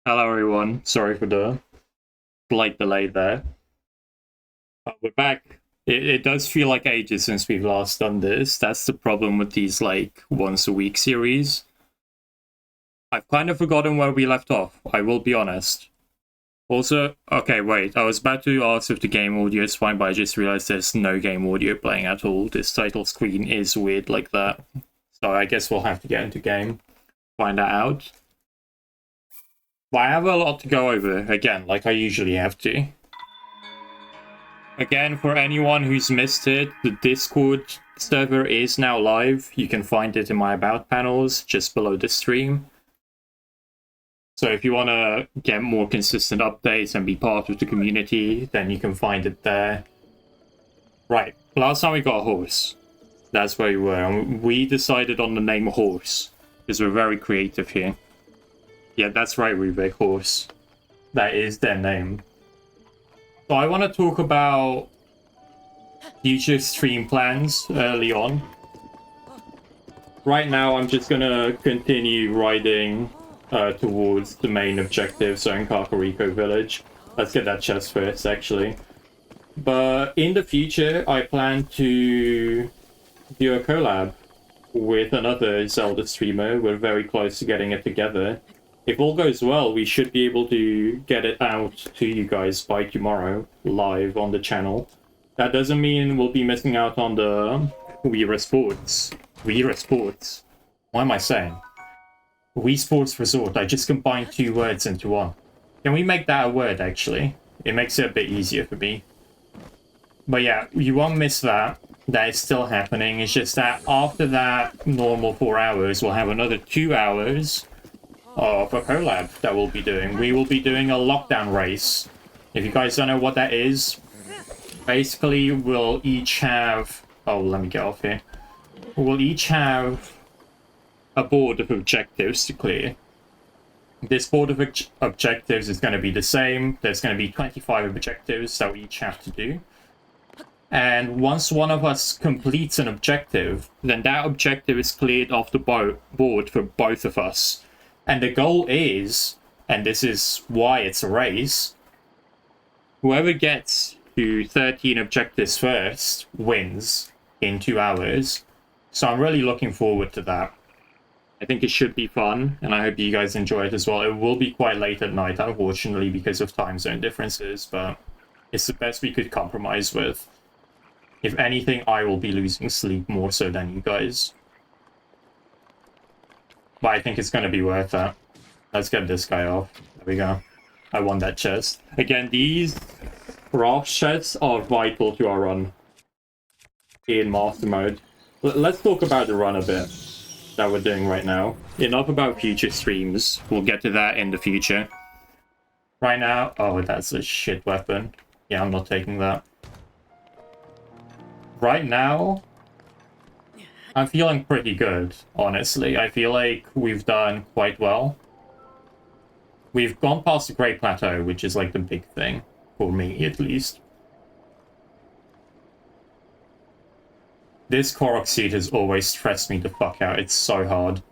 Hello, everyone. Sorry for the slight delay there. We're back. It does feel like ages since we've last done this. That's the problem with these, like, once a week series. I've kind of forgotten where we left off, I will be honest. Also, okay, wait. I was about to ask if the game audio is fine, but I just realized there's no game audio playing at all. This title screen is weird like that. So I guess we'll have to get into game, find that out. But I have a lot to go over, again, like I usually have to. Again, for anyone who's missed it, the Discord server is now live. You can find it in my About panels just below the stream. So if you want to get more consistent updates and be part of the community, then you can find it there. Right, last time we got a horse. That's where we were. And we decided on the name Horse, because we're very creative here. Yeah, that's right, Rubik, Horse. That is their name. So I want to talk about future stream plans early on. Right now, I'm just gonna continue riding towards the main objective, so in Kakariko Village. Let's get that chest first, actually. But in the future, I plan to do a collab with another Zelda streamer. We're very close to getting it together. If all goes well, we should be able to get it out to you guys by tomorrow, live on the channel. That doesn't mean we'll be missing out on the Wii Sports. Wii Sports. What am I saying? Wii Sports Resort. I just combined two words into one. Can we make that a word, actually? It makes it a bit easier for me. But yeah, you won't miss that. That is still happening. It's just that after that normal 4 hours, we'll have another 2 hours of a collab that we'll be doing. We will be doing a lockdown race. If you guys don't know what that is, basically we'll each have... Oh, let me get off here. We'll each have a board of objectives to clear. This board of objectives is going to be the same. There's going to be 25 objectives that we each have to do. And once one of us completes an objective, then that objective is cleared off the board for both of us. And the goal is, and this is why it's a race, whoever gets to 13 objectives first wins in 2 hours. So I'm really looking forward to that. I think it should be fun, and I hope you guys enjoy it as well. It will be quite late at night, unfortunately, because of time zone differences, but it's the best we could compromise with. If anything, I will be losing sleep more so than you guys. But I think it's going to be worth that. Let's get this guy off. There we go. I won that chest. Again, these craft chests are vital to our run in Master Mode. Let's talk about the run a bit that we're doing right now. Enough about future streams. We'll get to that in the future. Right now... Oh, that's a shit weapon. Yeah, I'm not taking that. Right now, I'm feeling pretty good, honestly. I feel like we've done quite well. We've gone past the Great Plateau, which is like the big thing, for me at least. This Korok seed has always stressed me the fuck out. It's so hard.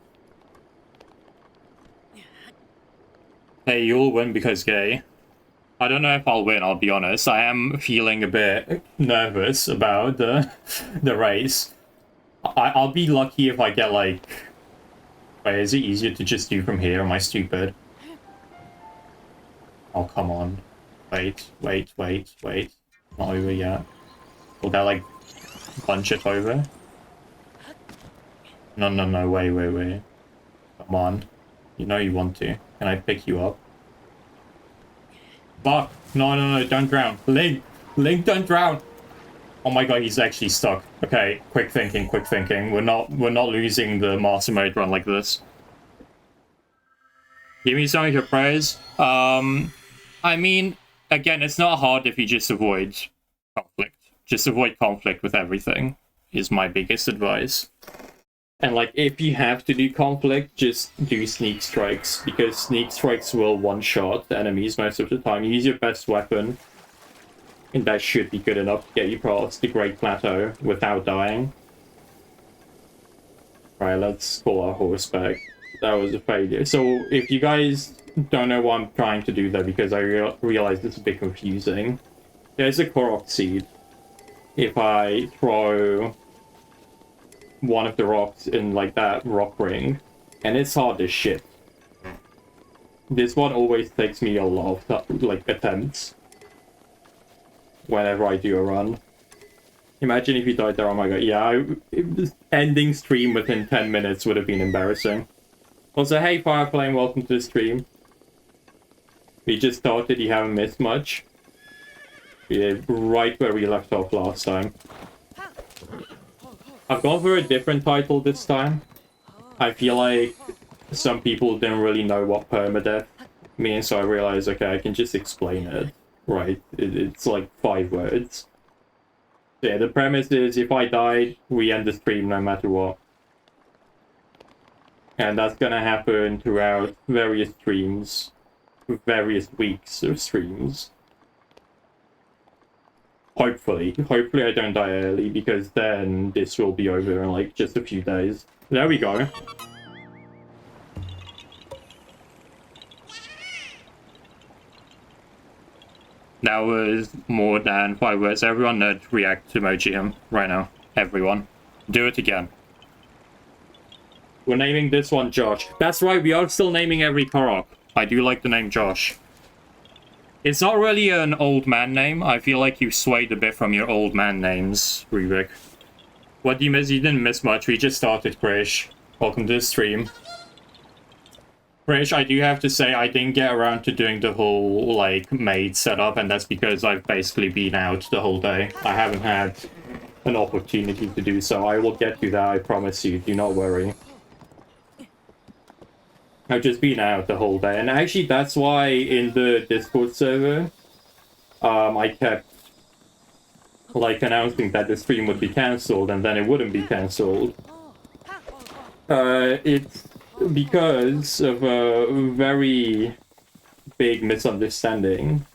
Hey, you'll win because gay. I don't know if I'll win, I'll be honest. I am feeling a bit nervous about the race. I'll be lucky if I get, like... Wait, is it easier to just do from here? Am I stupid? Oh, come on. Wait. Not over yet. Will that, like, punch it over? No, wait. Come on. You know you want to. Can I pick you up? Fuck! No, don't drown. Link, don't drown! Oh my god, he's actually stuck. Okay, quick thinking. We're not losing the Master Mode run like this. Give me some of your prayers. I mean, again, it's not hard if you just avoid conflict. Just avoid conflict with everything, is my biggest advice. And, like, if you have to do conflict, just do sneak strikes, because sneak strikes will one-shot enemies most of the time. Use your best weapon, and that should be good enough to get you past the Great Plateau without dying. Right, let's call our horse back. That was a failure. So if you guys don't know what I'm trying to do there, because I realize it's a bit confusing, there's a Korok seed. If I throw one of the rocks in like that rock ring, and it's hard as shit. This one always takes me a lot of like attempts whenever I do a run. Imagine if you died there. Oh my god, yeah, ending stream within 10 minutes would have been embarrassing. Also, hey Fireflame, welcome to the stream. We just started, you haven't missed much. Yeah, right where we left off last time. I've gone for a different title this time. I feel like some people didn't really know what permadeath means, so I realized, okay, I can just explain it. Right, it's like 5 words. Yeah, the premise is if I die, we end the stream no matter what. And that's gonna happen throughout various streams, various weeks of streams. Hopefully I don't die early, because then this will be over in like just a few days. There we go. That was more than 5 words. Everyone nerd react to emoji right now. Everyone. Do it again. We're naming this one Josh. That's right, we are still naming every Korok. I do like the name Josh. It's not really an old man name. I feel like you swayed a bit from your old man names, Rubik. What do you miss? You didn't miss much. We just started, Krish. Welcome to the stream. Krish, I do have to say I didn't get around to doing the whole, like, maid setup, and that's because I've basically been out the whole day. I haven't had an opportunity to do so. I will get to that, I promise you. Do not worry. I've just been out the whole day, and actually that's why in the Discord server, I kept, like, announcing that the stream would be cancelled, and then it wouldn't be cancelled. It's because of a very big misunderstanding.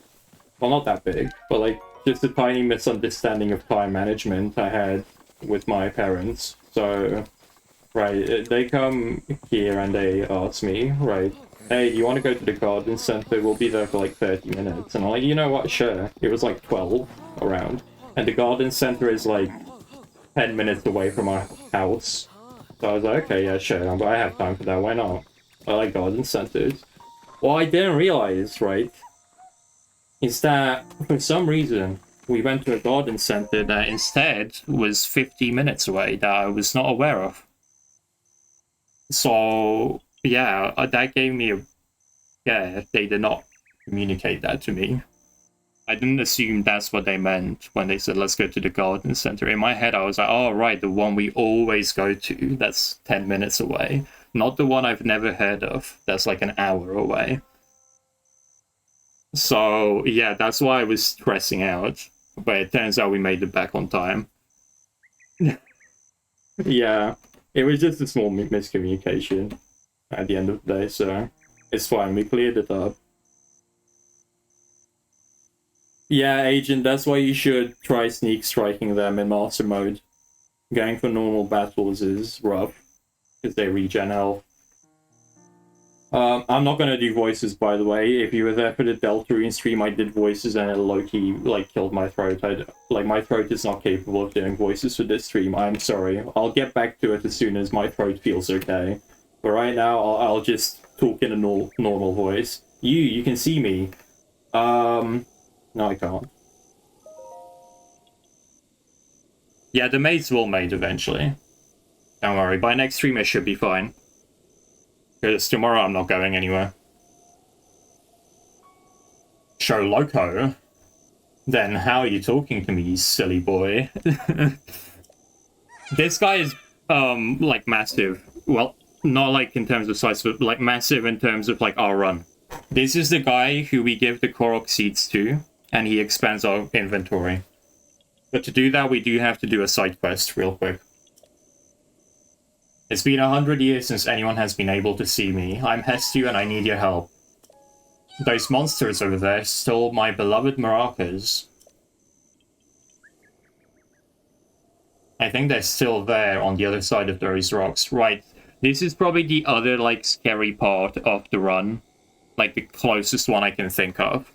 Well, not that big, but like just a tiny misunderstanding of time management I had with my parents. So, right, they come here and they ask me, right, hey, do you want to go to the garden center? We'll be there for like 30 minutes. And I'm like, you know what, sure. It was like 12 around. And the garden center is like 10 minutes away from our house. So I was like, okay, yeah, sure, I have time for that, why not? I like garden centers. What I didn't realize, right, is that for some reason we went to a garden center that instead was 50 minutes away that I was not aware of. So, yeah, that gave me a... Yeah, they did not communicate that to me. I didn't assume that's what they meant when they said, let's go to the garden center. In my head, I was like, oh, right, the one we always go to, that's 10 minutes away. Not the one I've never heard of, that's like an hour away. So, yeah, that's why I was stressing out. But it turns out we made it back on time. Yeah, it was just a small miscommunication at the end of the day, so it's fine, we cleared it up. Yeah, Agent, that's why you should try sneak striking them in Master Mode. Going for normal battles is rough, because they regen health. I'm not gonna do voices, by the way. If you were there for the Deltarune stream, I did voices and it low-key, like, killed my throat. My throat is not capable of doing voices for this stream. I'm sorry. I'll get back to it as soon as my throat feels okay. But right now, I'll just talk in a normal voice. You can see me. No, I can't. Yeah, the maids will mate eventually. Don't worry, by next stream it should be fine. Because tomorrow I'm not going anywhere. Show Loco? Then how are you talking to me, you silly boy? This guy is, like, massive. Well, not like in terms of size, but like massive in terms of like our run. This is the guy who we give the Korok seeds to, and he expands our inventory. But to do that, we do have to do a side quest real quick. It's been 100 years since anyone has been able to see me. I'm Hestu and I need your help. Those monsters over there stole my beloved maracas. I think they're still there on the other side of those rocks. Right. This is probably the other, like, scary part of the run. Like, the closest one I can think of.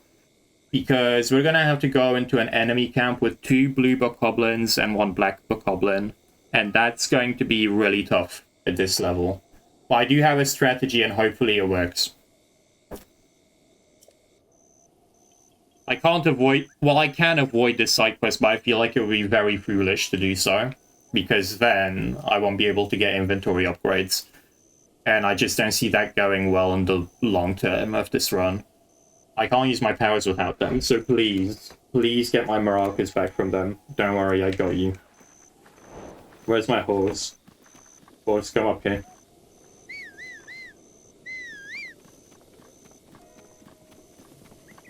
Because we're gonna have to go into an enemy camp with 2 blue bokoblins and 1 black bokoblin. And that's going to be really tough at this level. But I do have a strategy and hopefully it works. I can't avoid... Well, I can avoid this side quest, but I feel like it would be very foolish to do so. Because then I won't be able to get inventory upgrades. And I just don't see that going well in the long term of this run. I can't use my powers without them, so please, please get my maracas back from them. Don't worry, I got you. Where's my horse? Horse, come up here.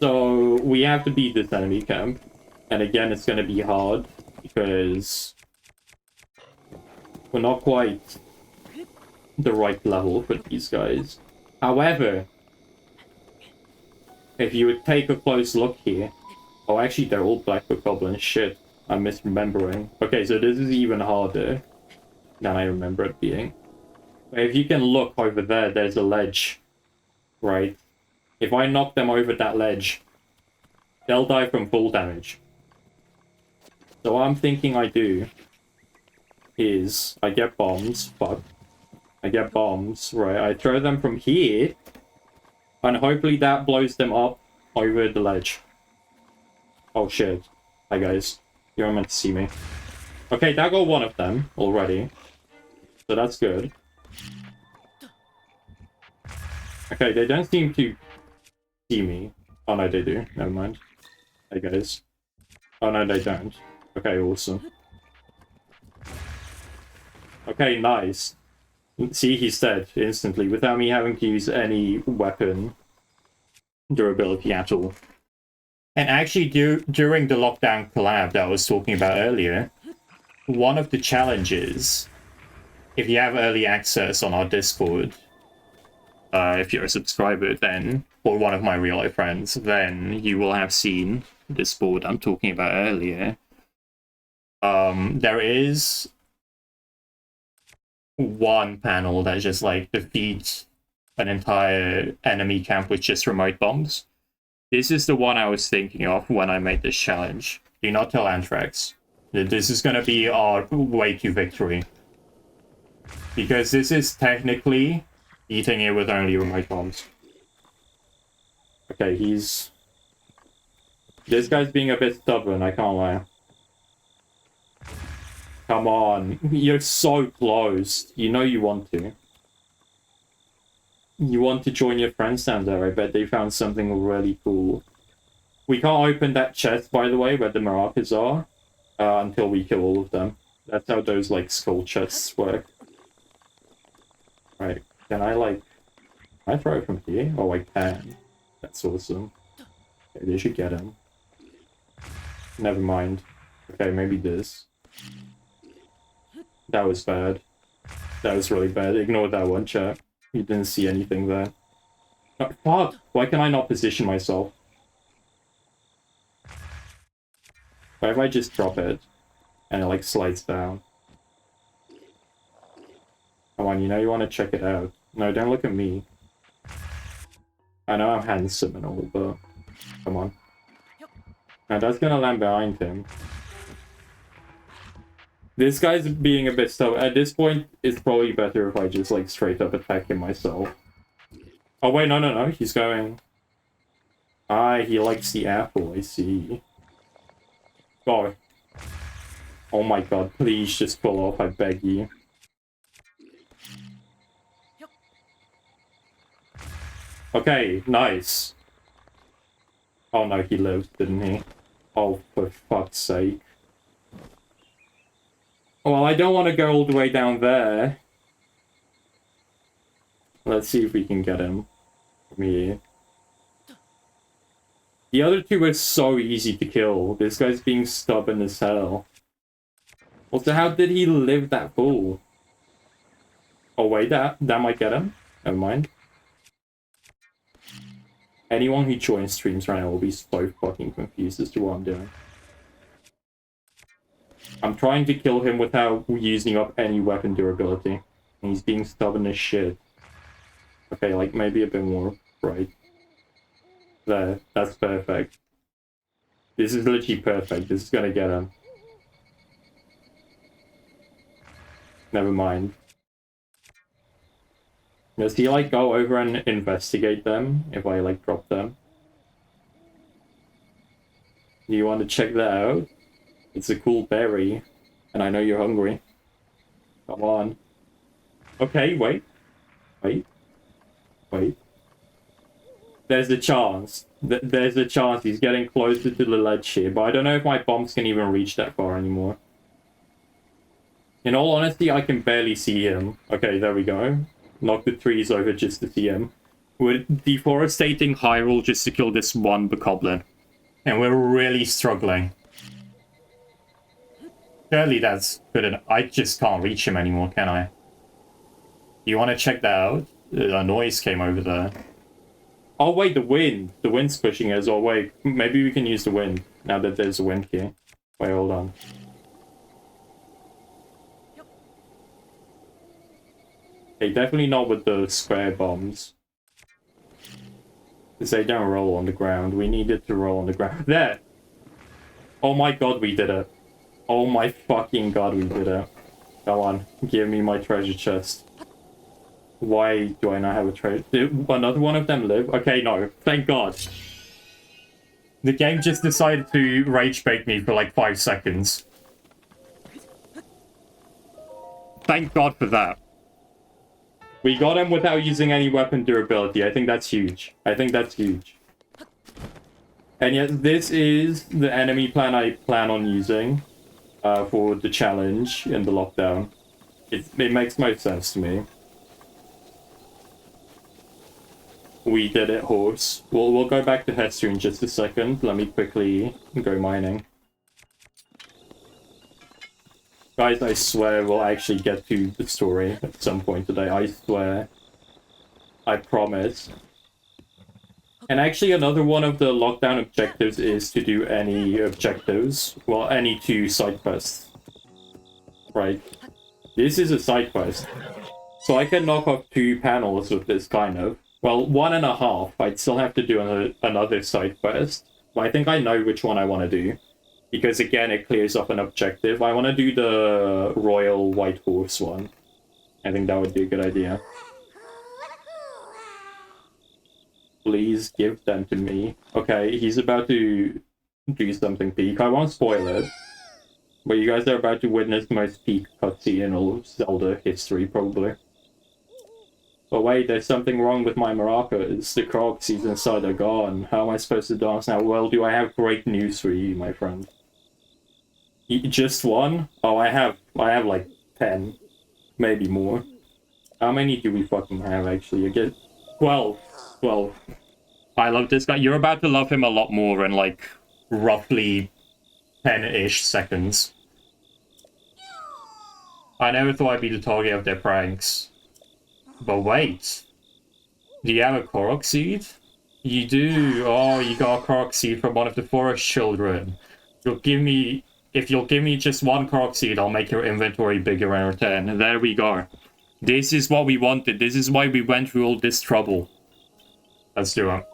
So, we have to beat this enemy camp. And again, it's gonna be hard, because we're not quite the right level for these guys. However, if you would take a close look here... Oh, actually, they're all black bokoblins. Shit, I'm misremembering. Okay, so this is even harder than I remember it being. If you can look over there, there's a ledge, right? If I knock them over that ledge, they'll die from full damage. So what I'm thinking I do is I get bombs. Fuck. I get bombs, right? I throw them from here, and hopefully that blows them up over the ledge. Oh shit. Hi guys. You're meant to see me. Okay, that got one of them already. So that's good. Okay, they don't seem to see me. Oh no, they do. Never mind. Hey guys. Oh no, they don't. Okay, awesome. Okay, nice. See, he's dead instantly without me having to use any weapon durability at all. And actually, during the lockdown collab that I was talking about earlier, one of the challenges, if you have early access on our Discord, if you're a subscriber, then, or one of my real-life friends, then you will have seen this board I'm talking about earlier. There is one panel that just, like, defeats an entire enemy camp with just remote bombs. This is the one I was thinking of when I made this challenge. Do not tell Anthrax. This is gonna be our way to victory. Because this is technically eating it with only remote bombs. Okay, he's... This guy's being a bit stubborn, I can't lie. Come on, you're so close. You know you want to. You want to join your friends down there. I bet they found something really cool. We can't open that chest, by the way, where the maracas are, until we kill all of them. That's how those, like, skull chests work. Right, can I, like... Can I throw it from here? Oh, I can. That's awesome. Okay, they should get him. Never mind. Okay, maybe this. That was bad. That was really bad. Ignore that one, chat. You didn't see anything there. Oh, fuck! Why can I not position myself? Why if I just drop it and it, like, slides down? Come on, you know you want to check it out. No, don't look at me. I know I'm handsome and all, but... Come on. Now that's gonna land behind him. This guy's being a bit stubborn. At this point, it's probably better if I just, like, straight up attack him myself. Oh, wait, no. He's going... Ah, he likes the apple, I see. Oh. Oh my god, please just pull off, I beg you. Okay, nice. Oh no, he lived, didn't he? Oh, for fuck's sake. Well, I don't want to go all the way down there. Let's see if we can get him from here. The other two are so easy to kill. This guy's being stubborn as hell. Also, how did he live that full? Oh wait, that might get him. Never mind. Anyone who joins streams right now will be so fucking confused as to what I'm doing. I'm trying to kill him without using up any weapon durability. He's being stubborn as shit. Okay, like maybe a bit more right. There, that's perfect. This is literally perfect. This is gonna get him. Never mind. Does he like go over and investigate them if I like drop them? Do you want to check that out? It's a cool berry, and I know you're hungry. Come on. Okay, wait. Wait. Wait. There's a chance. There's a chance he's getting closer to the ledge here, but I don't know if my bombs can even reach that far anymore. In all honesty, I can barely see him. Okay, there we go. Knock the trees over just to see him. We're deforestating Hyrule just to kill this one bokoblin. And we're really struggling. Surely that's good enough. I just can't reach him anymore, can I? You want to check that out? A noise came over there. Oh, wait, the wind. The wind's pushing us. Oh, wait. Maybe we can use the wind now that there's a wind here. Wait, hold on. Okay, definitely not with the square bombs. Because they don't roll on the ground. We needed to roll on the ground. There! Oh my god, we did it. Oh my fucking god, we did it. Come on, give me my treasure chest. Why do I not have a treasure? Did another one of them live? Okay, no. Thank god. The game just decided to rage bait me for like 5 seconds. Thank god for that. We got him without using any weapon durability. I think that's huge. I think that's huge. And yet, this is the enemy plan I plan on using for the challenge in the lockdown. It makes most sense to me. We did it, horse. We'll go back to Hester in just a second. Let me quickly go mining. Guys, I swear we'll actually get to the story at some point today. I swear. I promise. And actually another one of the lockdown objectives is to do any objectives. Well, any 2 side quests. Right. This is a side quest. So I can knock off 2 panels with this, kind of. Well, 1.5. I'd still have to do another side quest. But I think I know which one I want to do. Because again, it clears up an objective. I want to do the Royal White Horse one. I think that would be a good idea. Please give them to me. Okay, he's about to do something peak. I won't spoil it. But you guys are about to witness the most peak cutscene in all of Zelda history, probably. But wait, there's something wrong with my maracas. The Korok seeds inside are gone. How am I supposed to dance now? Well, do I have great news for you, my friend? Just one? Oh, I have like 10. Maybe more. How many do we fucking have, actually? I get 12. 12. I love this guy. You're about to love him a lot more in, like, roughly 10-ish seconds. I never thought I'd be the target of their pranks. But wait. Do you have a Korok seed? You do. Oh, you got a Korok seed from one of the forest children. If you'll give me just one Korok seed, I'll make your inventory bigger in return. There we go. This is what we wanted. This is why we went through all this trouble. Let's do it.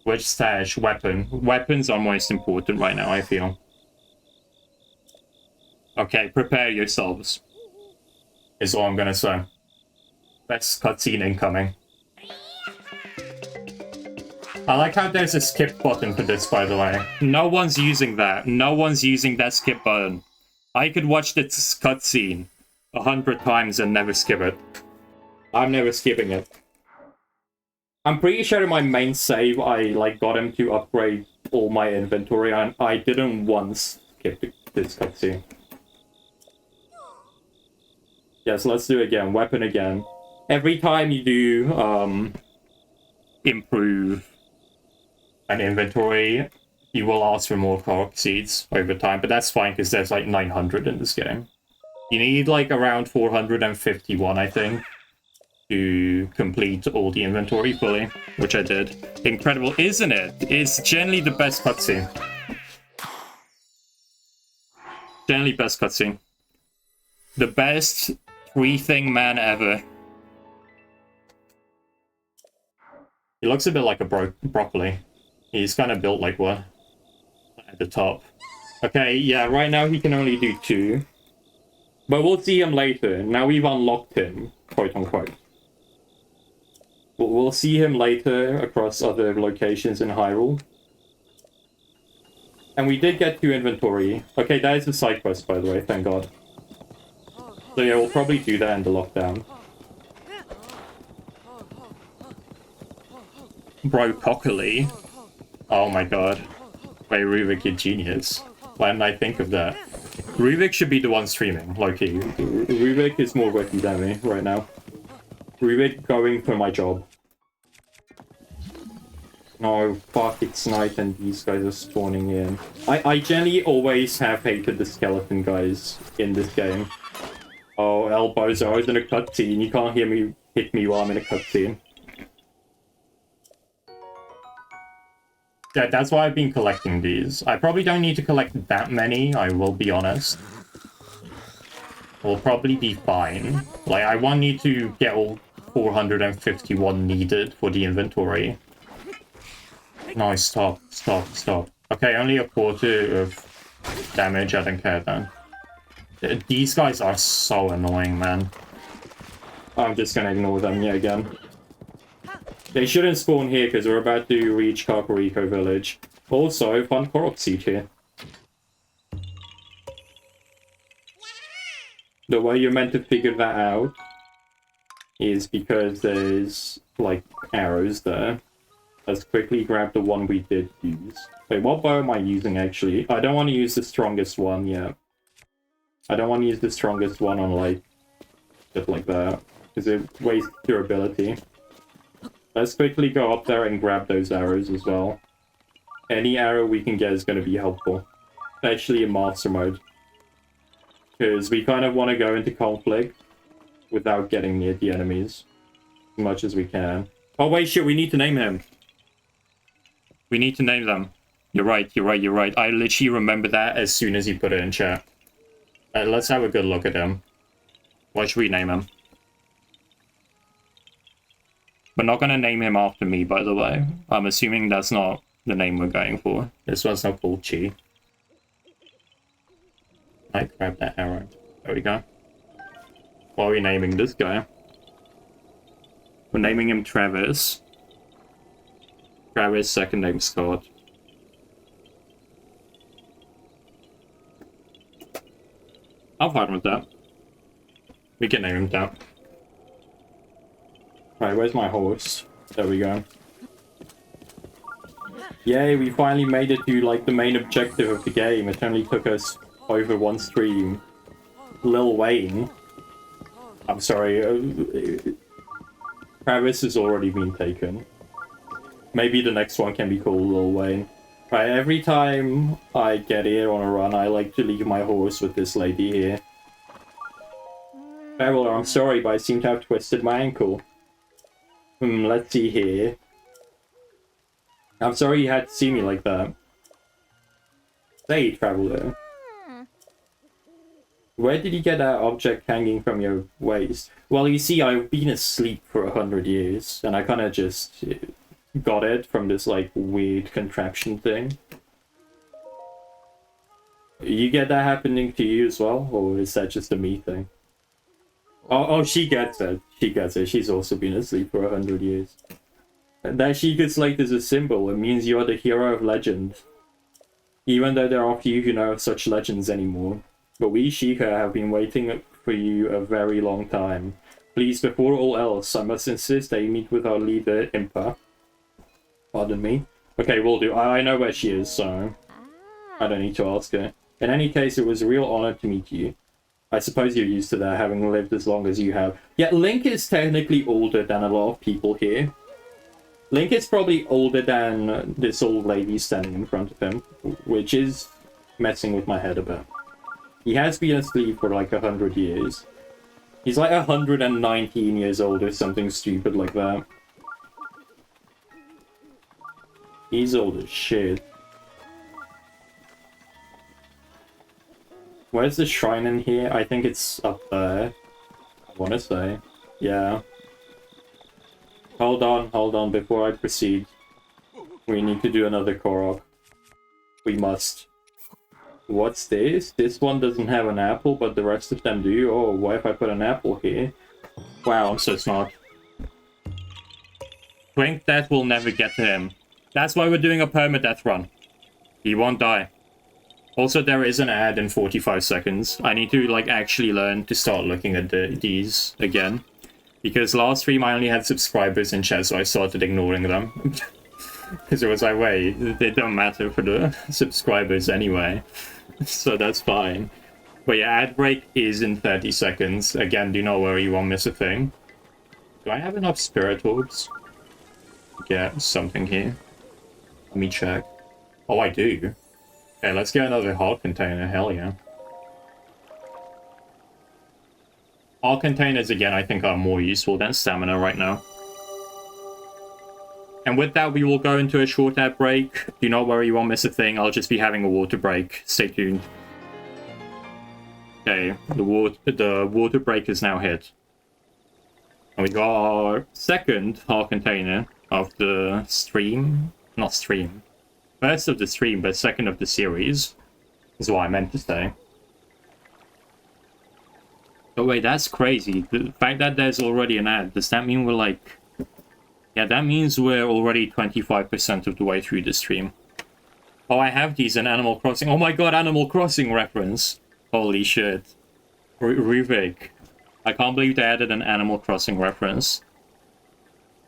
Which stash? Weapon. Weapons are most important right now, I feel. Okay, prepare yourselves. Is all I'm gonna say. Best cutscene incoming. I like how there's a skip button for this, by the way. No one's using that. No one's using that skip button. I could watch this cutscene 100 times and never skip it. I'm never skipping it. I'm pretty sure in my main save, I like got him to upgrade all my inventory, and I didn't once skip this cutscene. Yes, let's do it again. Weapon again. Every time you do improve an inventory, you will ask for more Korok seeds over time, but that's fine because there's like 900 in this game. You need like around 451, I think, to complete all the inventory fully, which I did. Incredible, isn't it? It's generally the best cutscene. Generally best cutscene. The best three-thing man ever. He looks a bit like a broccoli. He's kind of built like one at the top. Okay, yeah, right now he can only do 2. But we'll see him later. Now we've unlocked him, quote unquote. We'll see him later across other locations in Hyrule. And we did get to inventory. Okay, that is a side quest, by the way, thank God. So yeah, we'll probably do that in the lockdown. Broccoli? Oh my god. Wait, Ruvik, you're genius. Why didn't I think of that? Ruvik should be the one streaming, low-key. Ruvik is more worthy than me right now. Ruvik going for my job. No, fuck, it's night and these guys are spawning in. I generally always have hated the skeleton guys in this game. Oh, elbows, I was in a cutscene. You can't hear me hit me while I'm in a cutscene. Yeah, that's why I've been collecting these. I probably don't need to collect that many, I will be honest. We'll probably be fine. Like, I won't need to get all 451 needed for the inventory. No, stop. Okay, only a quarter of damage, I don't care then. These guys are so annoying, man. I'm just gonna ignore them yet again. They shouldn't spawn here because we're about to reach Kakariko Village. Also, fun Korok seed here. The way you're meant to figure that out is because there's, like, arrows there. Let's quickly grab the one we did use. Wait, what bow am I using, actually? I don't want to use the strongest one yet. I don't want to use the strongest one on, like, stuff like that. Because it wastes durability. Let's quickly go up there and grab those arrows as well. Any arrow we can get is going to be helpful. Especially in Master Mode. Because we kind of want to go into conflict without getting near the enemies. As much as we can. Oh wait, shit, we need to name him. We need to name them. You're right. I literally remember that as soon as you put it in chat. Let's have a good look at him. What should we name him? We're not gonna name him after me, by the way. I'm assuming that's not the name we're going for. This one's not called Chi. I grab that arrow. There we go. What are we naming this guy? We're naming him Travis. Travis, second name Scott. I'm fine with that. We can name him that. Right, where's my horse? There we go. Yay, we finally made it to, like, the main objective of the game. It only took us over one stream. Lil Wayne. I'm sorry. Travis has already been taken. Maybe the next one can be called Lil Wayne. Right, every time I get here on a run, I like to leave my horse with this lady here. Traveler, I'm sorry, but I seem to have twisted my ankle. Let's see here. I'm sorry you had to see me like that. Say, Traveler. Where did you get that object hanging from your waist? Well, you see, I've been asleep for 100 years, and I kind of just got it from this, like, weird contraption thing. You get that happening to you as well, or is that just a me thing? Oh, she gets it. She gets it. She's also been asleep for 100 years. That Sheikah Slate is a symbol. It means you're the hero of legend. Even though there are few who know of such legends anymore. But we Sheikah have been waiting for you a very long time. Please, before all else, I must insist that you meet with our leader, Impa. Pardon me. Okay, will do. I know where she is, so I don't need to ask her. In any case, it was a real honor to meet you. I suppose you're used to that, having lived as long as you have. Yeah, Link is technically older than a lot of people here. Link is probably older than this old lady standing in front of him, which is messing with my head a bit. He has been asleep for like 100 years. He's like 119 years old or something stupid like that. He's old as shit. Where's the shrine in here? I think it's up there. I want to say. Yeah. Hold on, before I proceed. We need to do another Korok. We must. What's this? This one doesn't have an apple, but the rest of them do. Oh, what if I put an apple here? Wow, I'm so smart. Think that will never get to him. That's why we're doing a permadeath run. He won't die. Also, there is an ad in 45 seconds. I need to, like, actually learn to start looking at these again. Because last stream I only had subscribers in chat, so I started ignoring them. Because it was like, wait, they don't matter for the subscribers anyway. So that's fine. But yeah, ad break is in 30 seconds. Again, do not worry, you won't miss a thing. Do I have enough spirit orbs? Get something here. Let me check. Oh, I do. Okay, let's get another heart container. Hell yeah. Heart containers, again, I think are more useful than stamina right now. And with that, we will go into a short ad break. Do not worry, you won't miss a thing. I'll just be having a water break. Stay tuned. Okay, the water break is now hit. And we got our second heart container of the stream. Not stream. First of the stream, but second of the series. Is what I meant to say. Oh wait, that's crazy. The fact that there's already an ad, does that mean we're like... Yeah, that means we're already 25% of the way through the stream. Oh, I have these in Animal Crossing. Oh my god, Animal Crossing reference! Holy shit. Ruvik. I can't believe they added an Animal Crossing reference.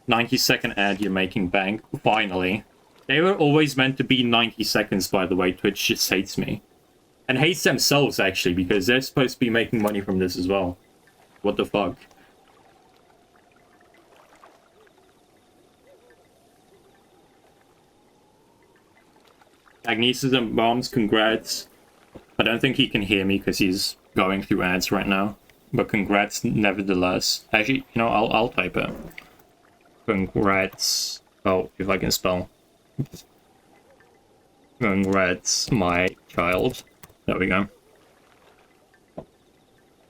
90-second ad, you're making bank. Finally. They were always meant to be 90 seconds, by the way. Twitch just hates me. And hates themselves, actually, because they're supposed to be making money from this as well. What the fuck? Magnesis Bombs, congrats. I don't think he can hear me because he's going through ads right now. But congrats nevertheless. Actually, you know, I'll type it. Congrats. Oh, if I can spell. Congrats, my child. There we go.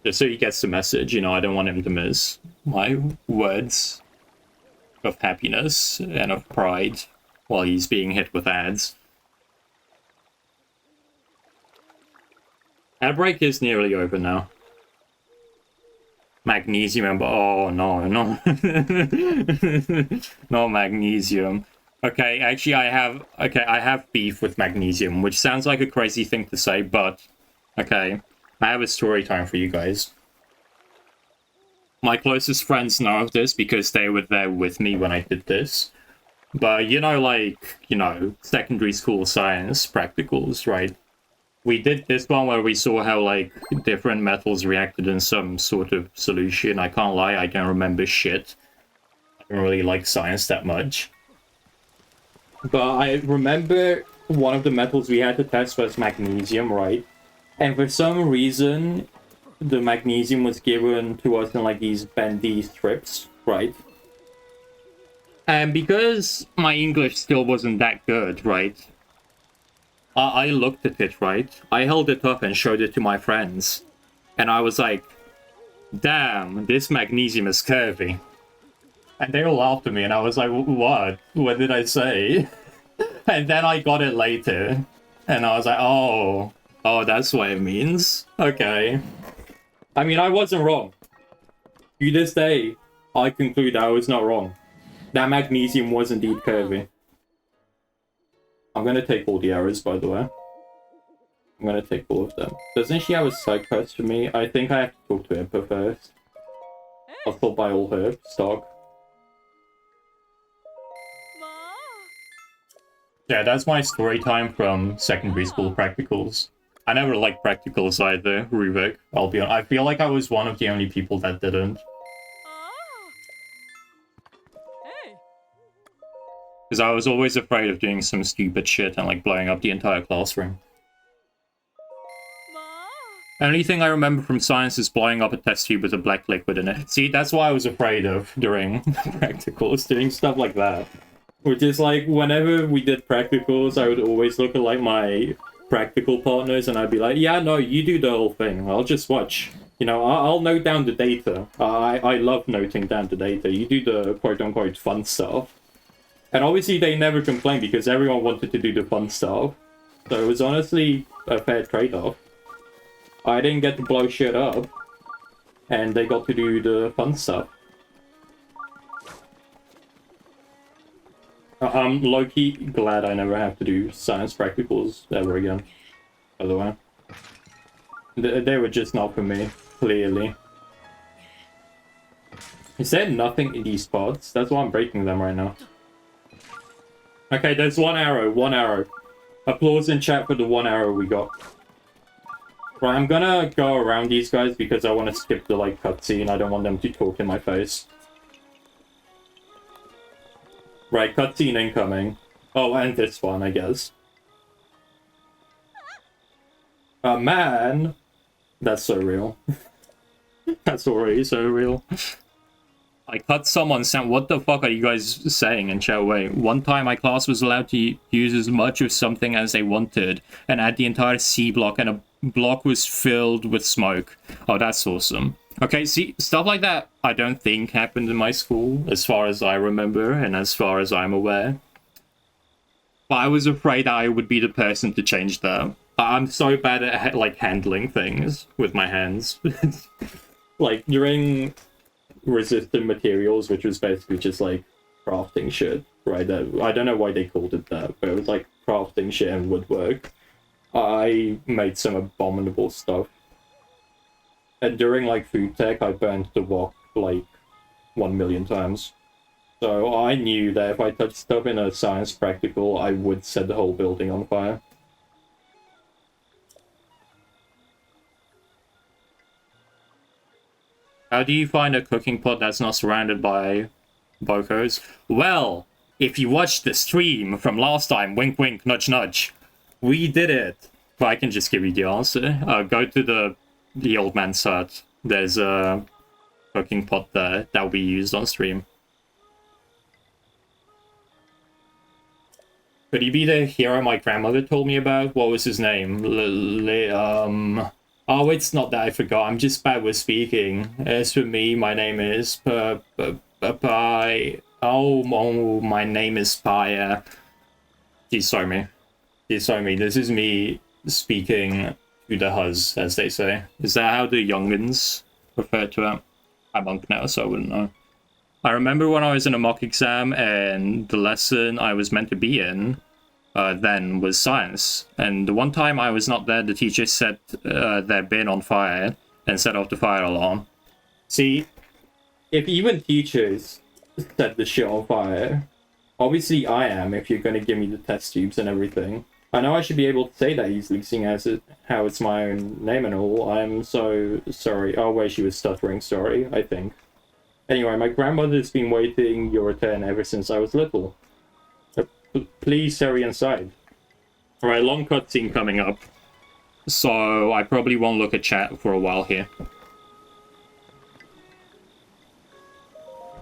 Just so he gets the message, you know, I don't want him to miss my words of happiness and of pride while he's being hit with ads. Ad break is nearly over now. Magnesium, oh no, no. No magnesium. Okay, actually I have beef with magnesium, which sounds like a crazy thing to say, but okay, I have a story time for you guys. My closest friends know of this because they were there with me when I did this. But you know, like, you know, secondary school science practicals, right? We did this one where we saw how, like, different metals reacted in some sort of solution. I can't lie, I don't remember shit. I don't really like science that much. But I remember one of the metals we had to test was magnesium, right? And for some reason, the magnesium was given to us in, like, these bendy strips, right? And because my English still wasn't that good, right? I looked at it, right? I held it up and showed it to my friends. And I was like, damn, this magnesium is curvy. And they all laughed at me, and I was like, what? What did I say? And then I got it later. And I was like, oh, that's what it means? Okay. I mean, I wasn't wrong. To this day, I conclude I was not wrong. That magnesium was indeed curvy. I'm gonna take all the arrows, by the way. I'm gonna take all of them. Doesn't she have a side quest for me? I think I have to talk to Impa first. I'll still buy all her stock. Yeah, that's my story time from secondary school practicals. I never liked practicals either, Ruvik. I'll be honest. I feel like I was one of the only people that didn't. Because I was always afraid of doing some stupid shit and, like, blowing up the entire classroom. The only thing I remember from science is blowing up a test tube with a black liquid in it. See, that's what I was afraid of during practicals, doing stuff like that. Which is like, whenever we did practicals, I would always look at, like, my practical partners, and I'd be like, yeah, no, you do the whole thing. I'll just watch. You know, I'll note down the data. I love noting down the data. You do the quote-unquote fun stuff. And obviously they never complained because everyone wanted to do the fun stuff. So it was honestly a fair trade-off. I didn't get to blow shit up, and they got to do the fun stuff. I'm low-key glad I never have to do science practicals ever again, by the way. They were just not for me, clearly. Is there nothing in these pods? That's why I'm breaking them right now. Okay, there's one arrow, one arrow. Applause in chat for the one arrow we got. Right, I'm gonna go around these guys because I want to skip the, like, cutscene. I don't want them to talk in my face. Right, cutscene incoming. Oh, and this one, I guess. A man! That's so real. That's already so real. I cut someone saying, what the fuck are you guys saying in chat? Wait, one time my class was allowed to use as much of something as they wanted and add the entire C block, and a block was filled with smoke. Oh, that's awesome. Okay, see, stuff like that I don't think happened in my school, as far as I remember and as far as I'm aware. But I was afraid I would be the person to change that. I'm so bad at, like, handling things with my hands. Like, during resistant materials, which was basically just, like, crafting shit, right? I don't know why they called it that, but it was, like, crafting shit and woodwork. I made some abominable stuff. And during, like, food tech, I burned the wok, like, 1,000,000 times. So I knew that if I touched stuff in a science practical, I would set the whole building on fire. How do you find a cooking pot that's not surrounded by bokos? Well, if you watched the stream from last time, wink wink, nudge nudge, we did it. But I can just give you the answer. Go to the old man's hut. There's a cooking pot there that will be used on stream. Could he be the hero my grandmother told me about? What was his name? Oh, it's not that I forgot. I'm just bad with speaking. As for me, my name is my name is Paya. Please sorry me. Please sorry me. This is me speaking to the huz, as they say. Is that how the youngins refer to it? I'm monk now, so I wouldn't know. I remember when I was in a mock exam and the lesson I was meant to be in then was science. And the one time I was not there, the teacher set their bin on fire and set off the fire alarm. See, if even teachers set the shit on fire, obviously I am if you're going to give me the test tubes and everything. I know I should be able to say that easily, seeing as how it's my own name and all. I'm so sorry. Oh, wait, she was stuttering, sorry, I think. Anyway, my grandmother's been waiting your return ever since I was little. Please hurry inside. Alright, long cutscene coming up. So I probably won't look at chat for a while here.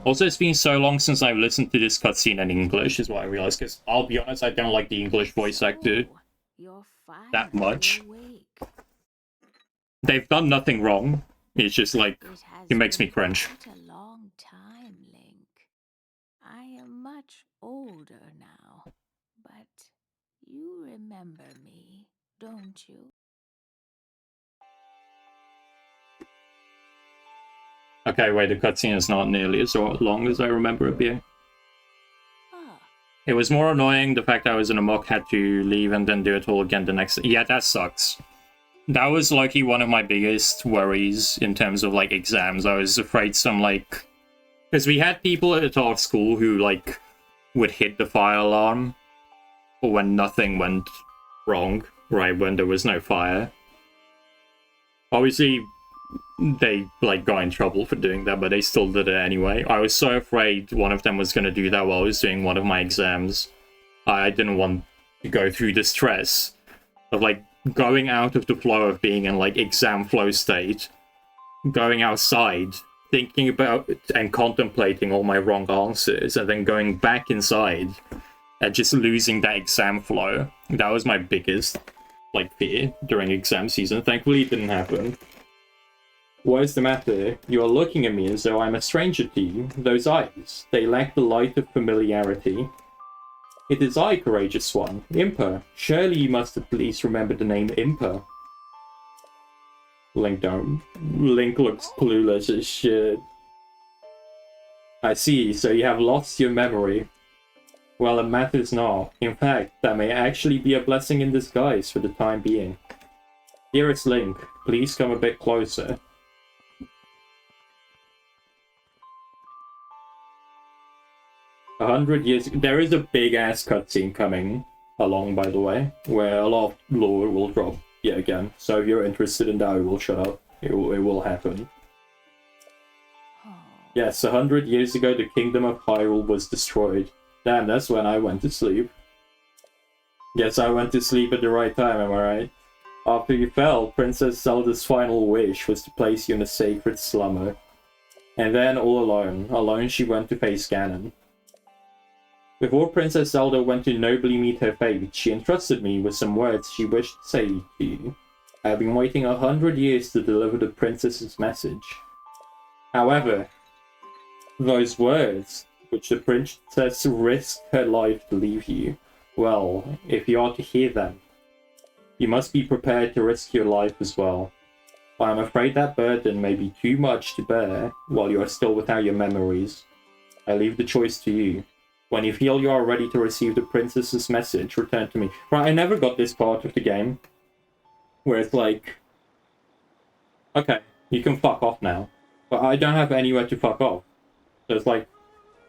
Also, it's been so long since I've listened to this cutscene in English, is what I realized, because I'll be honest, I don't like the English voice actor that much. They've done nothing wrong. It's just like, it makes me cringe. A long time, Link. I am much older now, but you remember me, don't you? Okay, wait, the cutscene is not nearly as long as I remember it being. It was more annoying, the fact that I was in a mock, had to leave and then do it all again the next... Yeah, that sucks. That was, likely one of my biggest worries in terms of, like, exams. I was afraid some, like... Because we had people at our school who, like, would hit the fire alarm when nothing went wrong, right, when there was no fire. Obviously, they, like, got in trouble for doing that, but they still did it anyway. I was so afraid one of them was going to do that while I was doing one of my exams. I didn't want to go through the stress of, like, going out of the flow of being in, like, exam flow state, going outside, thinking about and contemplating all my wrong answers, and then going back inside and just losing that exam flow. That was my biggest like fear during exam season. Thankfully, it didn't happen. What is the matter? You are looking at me as though I'm a stranger to you. Those eyes, they lack the light of familiarity. It is I, courageous one, Impa. Surely you must at least remember the name Impa. Link looks clueless as shit. I see, so you have lost your memory. Well, it matters not. In fact, that may actually be a blessing in disguise for the time being. Dearest Link, please come a bit closer. 100 years... There is a big-ass cutscene coming along, by the way, where a lot of lore will drop yet again. So if you're interested in that, I will shut up. It will happen. Yes, 100 years ago, the Kingdom of Hyrule was destroyed. Damn, that's when I went to sleep. Guess I went to sleep at the right time, am I right? After you fell, Princess Zelda's final wish was to place you in a sacred slumber. And then, all alone she went to face Ganon. Before Princess Zelda went to nobly meet her fate, she entrusted me with some words she wished to say to you. I have been waiting 100 years to deliver the princess's message. However, those words, which the princess risked her life to leave you, well, if you are to hear them, you must be prepared to risk your life as well. I am afraid that burden may be too much to bear while you are still without your memories. I leave the choice to you. When you feel you are ready to receive the princess's message, return to me. Right, I never got this part of the game, where it's like, okay, you can fuck off now, but I don't have anywhere to fuck off. So it's like,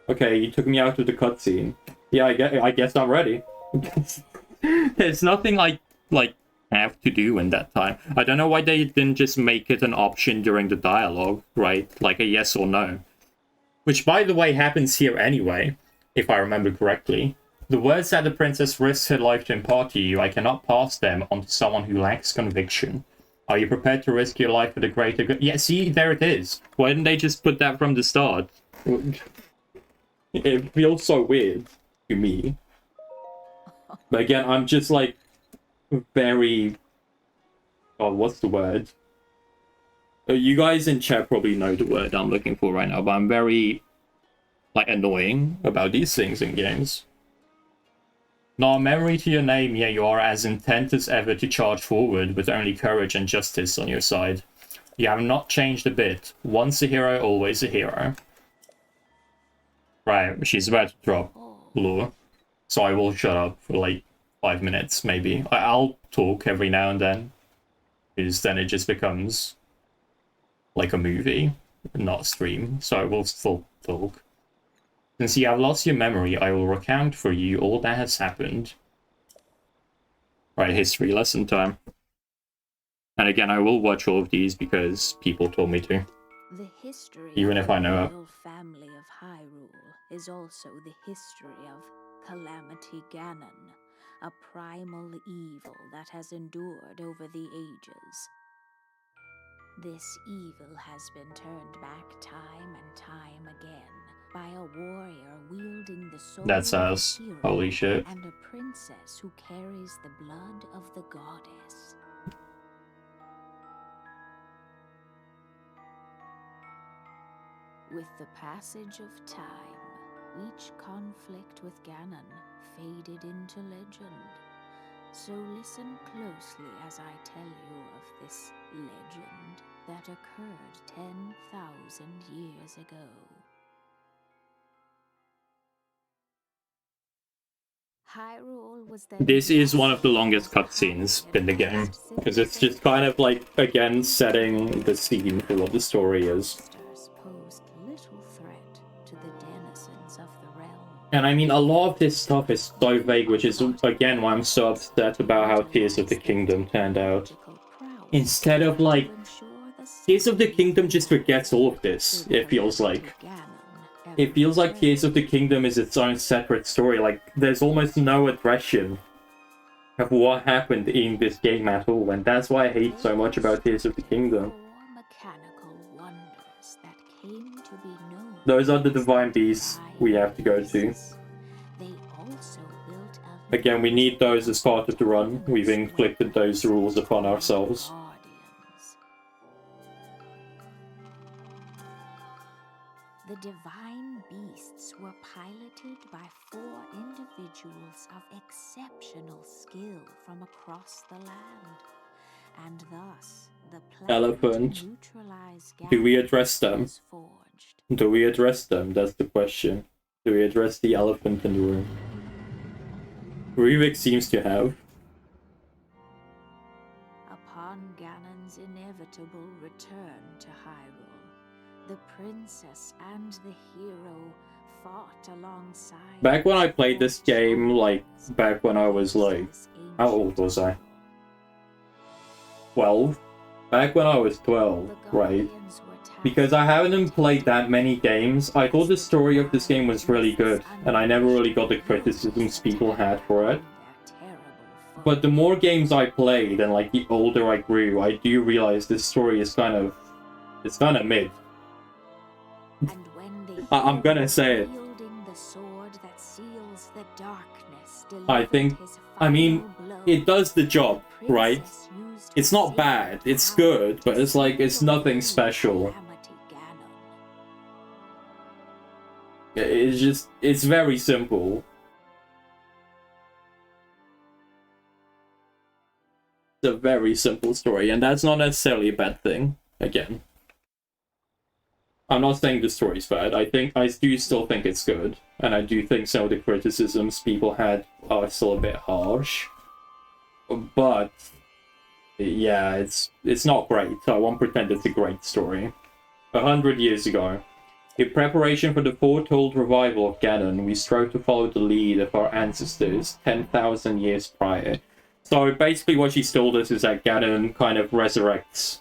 okay, you took me out of the cutscene. Yeah, I guess I'm ready. There's nothing I have to do in that time. I don't know why they didn't just make it an option during the dialogue, right? Like a yes or no. Which, by the way, happens here anyway, if I remember correctly. The words that the princess risks her life to impart to you, I cannot pass them on to someone who lacks conviction. Are you prepared to risk your life for the greater good? Yeah, see, there it is. Why didn't they just put that from the start? It feels so weird to me. But again, I'm just like very... Oh, what's the word? You guys in chat probably know the word I'm looking for right now, but I'm very like annoying about these things in games. Not a memory to your name, yeah, you are as intent as ever to charge forward with only courage and justice on your side. You have not changed a bit. Once a hero, always a hero. Right, she's about to drop lore, so I will shut up for like 5 minutes, maybe. I'll talk every now and then, because then it just becomes like a movie, not a stream, so I will still talk. Since you have lost your memory, I will recount for you all that has happened. Right, history lesson time. And again, I will watch all of these because people told me to. The history Even if I know of the royal family of Hyrule is also the history of Calamity Ganon, a primal evil that has endured over the ages. This evil has been turned back time and time again by a warrior wielding the sword That's of a us. hero Holy shit. and a princess who carries the blood of the goddess. With the passage of time, each conflict with Ganon faded into legend. So listen closely as I tell you of this legend that occurred 10,000 years ago. Hyrule was then This is one of the longest cutscenes in the game, because it's just kind of like, again, setting the scene for what the story is. Posed little threat to the denizens of the realm. And I mean, a lot of this stuff is so vague, which is, again, why I'm so upset about how Tears of the Kingdom turned out. Instead of, like, Tears of the Kingdom just forgets all of this, it feels like. It feels like Tears of the Kingdom is its own separate story, like, there's almost no aggression of what happened in this game at all, and that's why I hate so much about Tears of the Kingdom. Those are the divine beasts we have to go to. They also built a Again, we need those as part of the run. We've inflicted those rules upon ourselves. Guardians. The divine beasts were piloted by 4 individuals of exceptional skill from across the land, and thus the plan Elephant. to neutralize Do we Ganon address them? was forged. Do we address them? That's the question. Do we address the elephant in the room? Ruvik seems to have. Upon Ganon's inevitable return to Hyrule, the princess and the hero fought alongside. Back when I played this game, like, back when I was like, how old was I? 12? Back when I was 12, right? Because I haven't played that many games, I thought the story of this game was really good, and I never really got the criticisms people had for it. But the more games I played, and like the older I grew, I do realize this story is kind of mid. I'm gonna say it. I mean, it does the job, right? It's not bad, it's good, but it's like, it's nothing special. It's just, it's very simple. It's a very simple story, and that's not necessarily a bad thing, again. I'm not saying the story's bad, I do still think it's good, and I do think some of the criticisms people had are still a bit harsh. But, yeah, it's not great, so I won't pretend it's a great story. 100 years ago, in preparation for the foretold revival of Ganon, we strove to follow the lead of our ancestors 10,000 years prior. So basically what she's told us is that Ganon kind of resurrects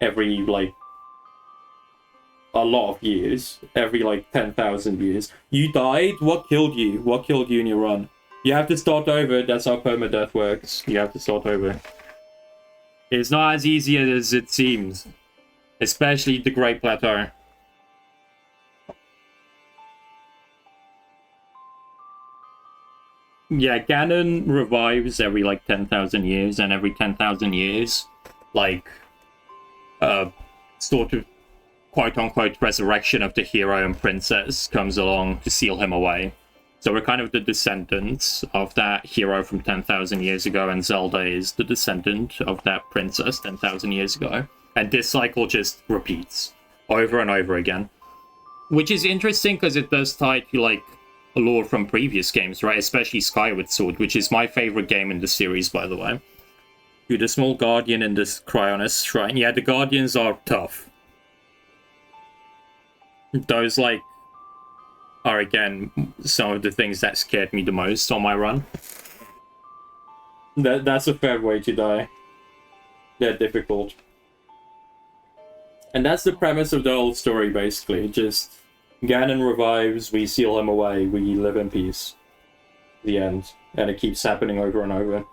every, like, a lot of years. Every, like, 10,000 years. You died? What killed you? What killed you in your run? You have to start over. That's how permadeath works. You have to start over. It's not as easy as it seems. Especially the Great Plateau. Yeah, Ganon revives every, like, 10,000 years, and every 10,000 years, like, sort of quote-unquote resurrection of the hero and princess comes along to seal him away. So we're kind of the descendants of that hero from 10,000 years ago, and Zelda is the descendant of that princess 10,000 years ago. And this cycle just repeats over and over again. Which is interesting because it does tie to, like, lore from previous games, right? Especially Skyward Sword, which is my favorite game in the series, by the way. Dude, the small guardian in this Cryonis shrine. Yeah, the guardians are tough. Those, like, are, again, some of the things that scared me the most on my run. That's a fair way to die. They're difficult. And that's the premise of the whole story, basically. Just, Ganon revives, we seal him away, we live in peace. The end. And it keeps happening over and over.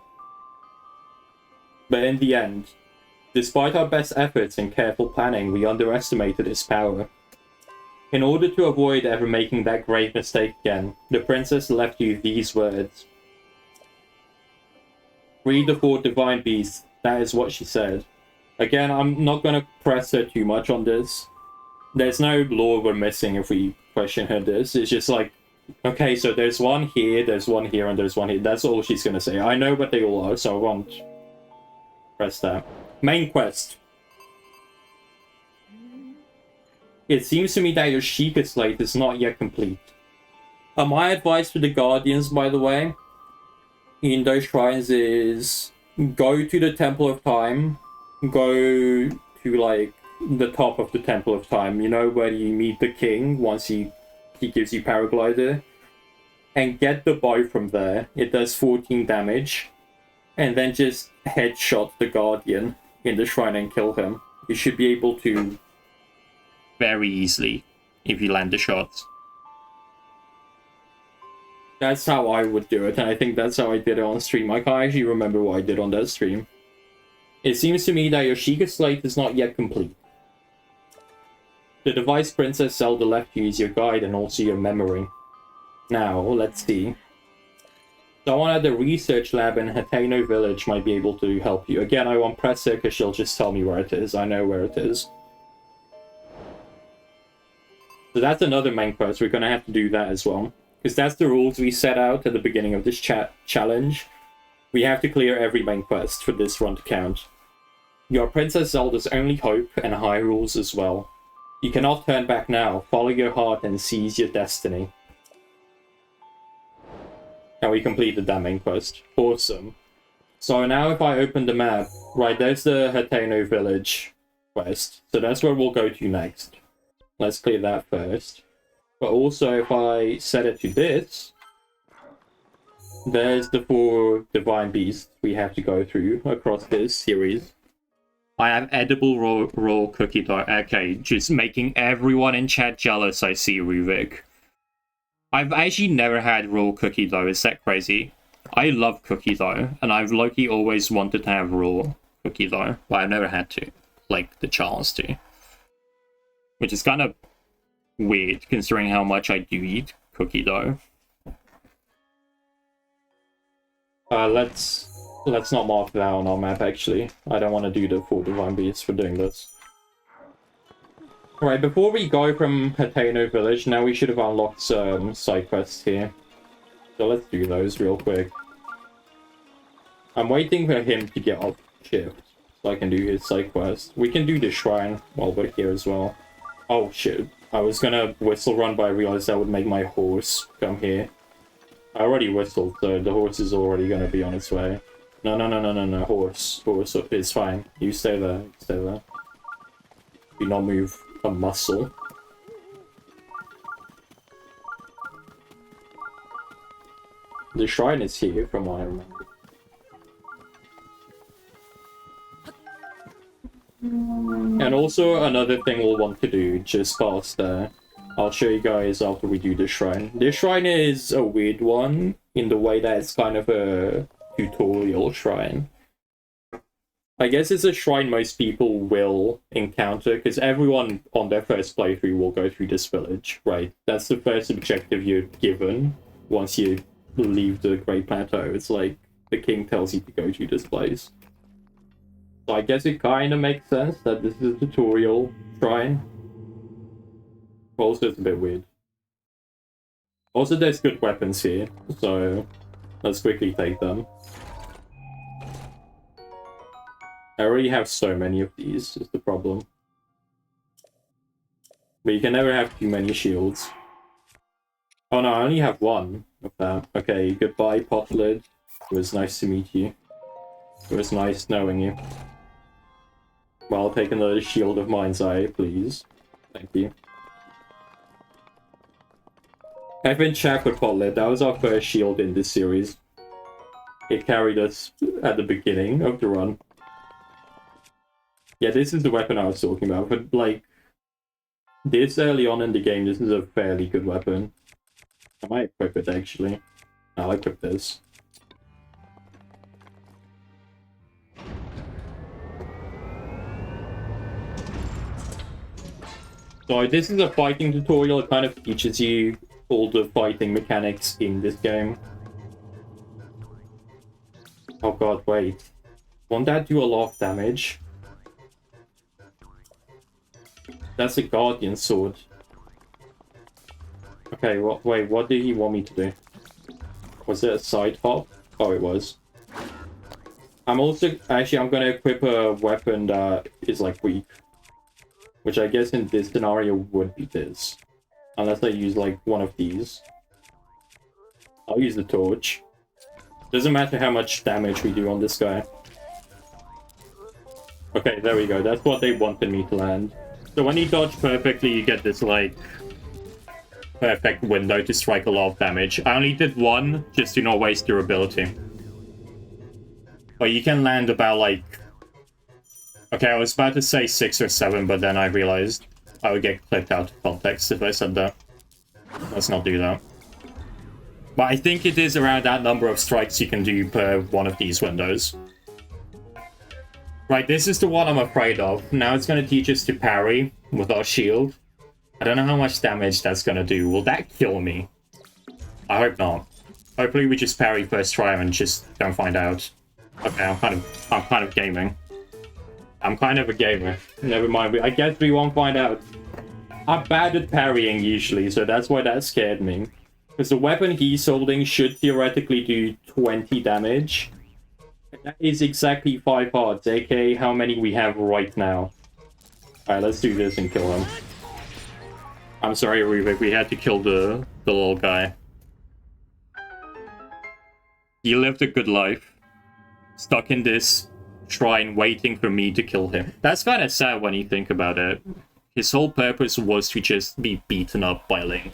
But in the end, despite our best efforts and careful planning, we underestimated his power. In order to avoid ever making that grave mistake again, the princess left you these words. Read the 4 divine beasts, that is what she said. Again, I'm not going to press her too much on this. There's no lore we're missing if we question her this. It's just like, okay, so there's one here, and there's one here. That's all she's going to say. I know what they all are, so I won't press that. Main quest. It seems to me that your Sheikah Slate is not yet complete. My advice for the Guardians, by the way, in those shrines is go to the Temple of Time, go to, like, the top of the Temple of Time, you know, where you meet the king once he gives you Paraglider, and get the bow from there. It does 14 damage, and then just headshot the Guardian in the shrine and kill him. You should be able to very easily if you land the shots. That's how I would do it, and I think that's how I did it on stream. I can't actually remember what I did on that stream. It seems to me that your Sheikah Slate is not yet complete. The device Princess Zelda left you is your guide and also your memory. Now, let's see. Someone at the research lab in Hateno Village might be able to help you. Again, I won't press her because she'll just tell me where it is. I know where it is. So that's another main quest. We're going to have to do that as well. Because that's the rules we set out at the beginning of this challenge. We have to clear every main quest for this run to count. Your Princess Zelda's only hope and Hyrule's as well. You cannot turn back now. Follow your heart and seize your destiny. And we completed that main quest. Awesome. So now if I open the map, right, there's the Hateno Village quest. So that's where we'll go to next. Let's clear that first. But also if I set it to this, there's the 4 divine beasts we have to go through across this series. I have edible raw cookie dough. Okay, just making everyone in chat jealous, I see, Ruvik. I've actually never had raw cookie dough, is that crazy? I love cookie dough, and I've low-key always wanted to have raw cookie dough, but I've never had to, like, the chance to. Which is kind of weird, considering how much I do eat cookie dough. Let's not mark that on our map, actually. I don't want to do the 4 divine beasts for doing this. Alright, before we go from Hateno Village, now we should have unlocked some side quests here. So let's do those real quick. I'm waiting for him to get off shift so I can do his side quest. We can do the shrine while we're here as well. Oh shit, I was gonna whistle run, but I realized that would make my horse come here. I already whistled, so the horse is already gonna be on its way. No, horse is fine. You stay there, stay there. Do not move a muscle. The shrine is here, from what I remember. And also another thing we'll want to do just past there. I'll show you guys after we do the shrine. This shrine is a weird one in the way that it's kind of a tutorial shrine. I guess it's a shrine most people will encounter, because everyone on their first playthrough will go through this village, right? That's the first objective you're given once you leave the Great Plateau. It's like the king tells you to go to this place. So I guess it kind of makes sense that this is a tutorial shrine. Also, it's a bit weird. Also, there's good weapons here, so let's quickly take them. I already have so many of these, is the problem. But you can never have too many shields. Oh no, I only have one of that. Okay, goodbye, Potlid. It was nice to meet you. It was nice knowing you. Well, I'll take another shield of Mind's Eye, please. Thank you. I've been chat with Potlid. That was our first shield in this series. It carried us at the beginning of the run. Yeah, this is the weapon I was talking about, but like, this early on in the game, this is a fairly good weapon. I might equip it, actually. I'll equip this. So this is a fighting tutorial. It kind of teaches you all the fighting mechanics in this game. Oh god, wait. Won't that do a lot of damage? That's a Guardian Sword. Okay, wait, what did he want me to do? Was it a side hop? Oh, it was. I'm also... Actually, I'm gonna equip a weapon that is, like, weak. Which I guess in this scenario would be this. Unless I use, like, one of these. I'll use the torch. Doesn't matter how much damage we do on this guy. Okay, there we go. That's what they wanted me to land. So when you dodge perfectly, you get this, like, perfect window to strike a lot of damage. I only did one, just to not waste your ability. But you can land about, like... Okay, I was about to say 6 or 7, but then I realized I would get clipped out of context if I said that. Let's not do that. But I think it is around that number of strikes you can do per one of these windows. Right, this is the one I'm afraid of. Now it's going to teach us to parry with our shield. I don't know how much damage that's going to do. Will that kill me? I hope not. Hopefully we just parry first try and just don't find out. Okay, I'm kind of gaming. I'm kind of a gamer. Never mind. I guess we won't find out. I'm bad at parrying usually, so that's why that scared me. Because the weapon he's holding should theoretically do 20 damage. That is exactly 5 hearts, aka how many we have right now. Alright, let's do this and kill him. I'm sorry, Rubik, we had to kill the little guy. He lived a good life. Stuck in this shrine waiting for me to kill him. That's kind of sad when you think about it. His whole purpose was to just be beaten up by Link.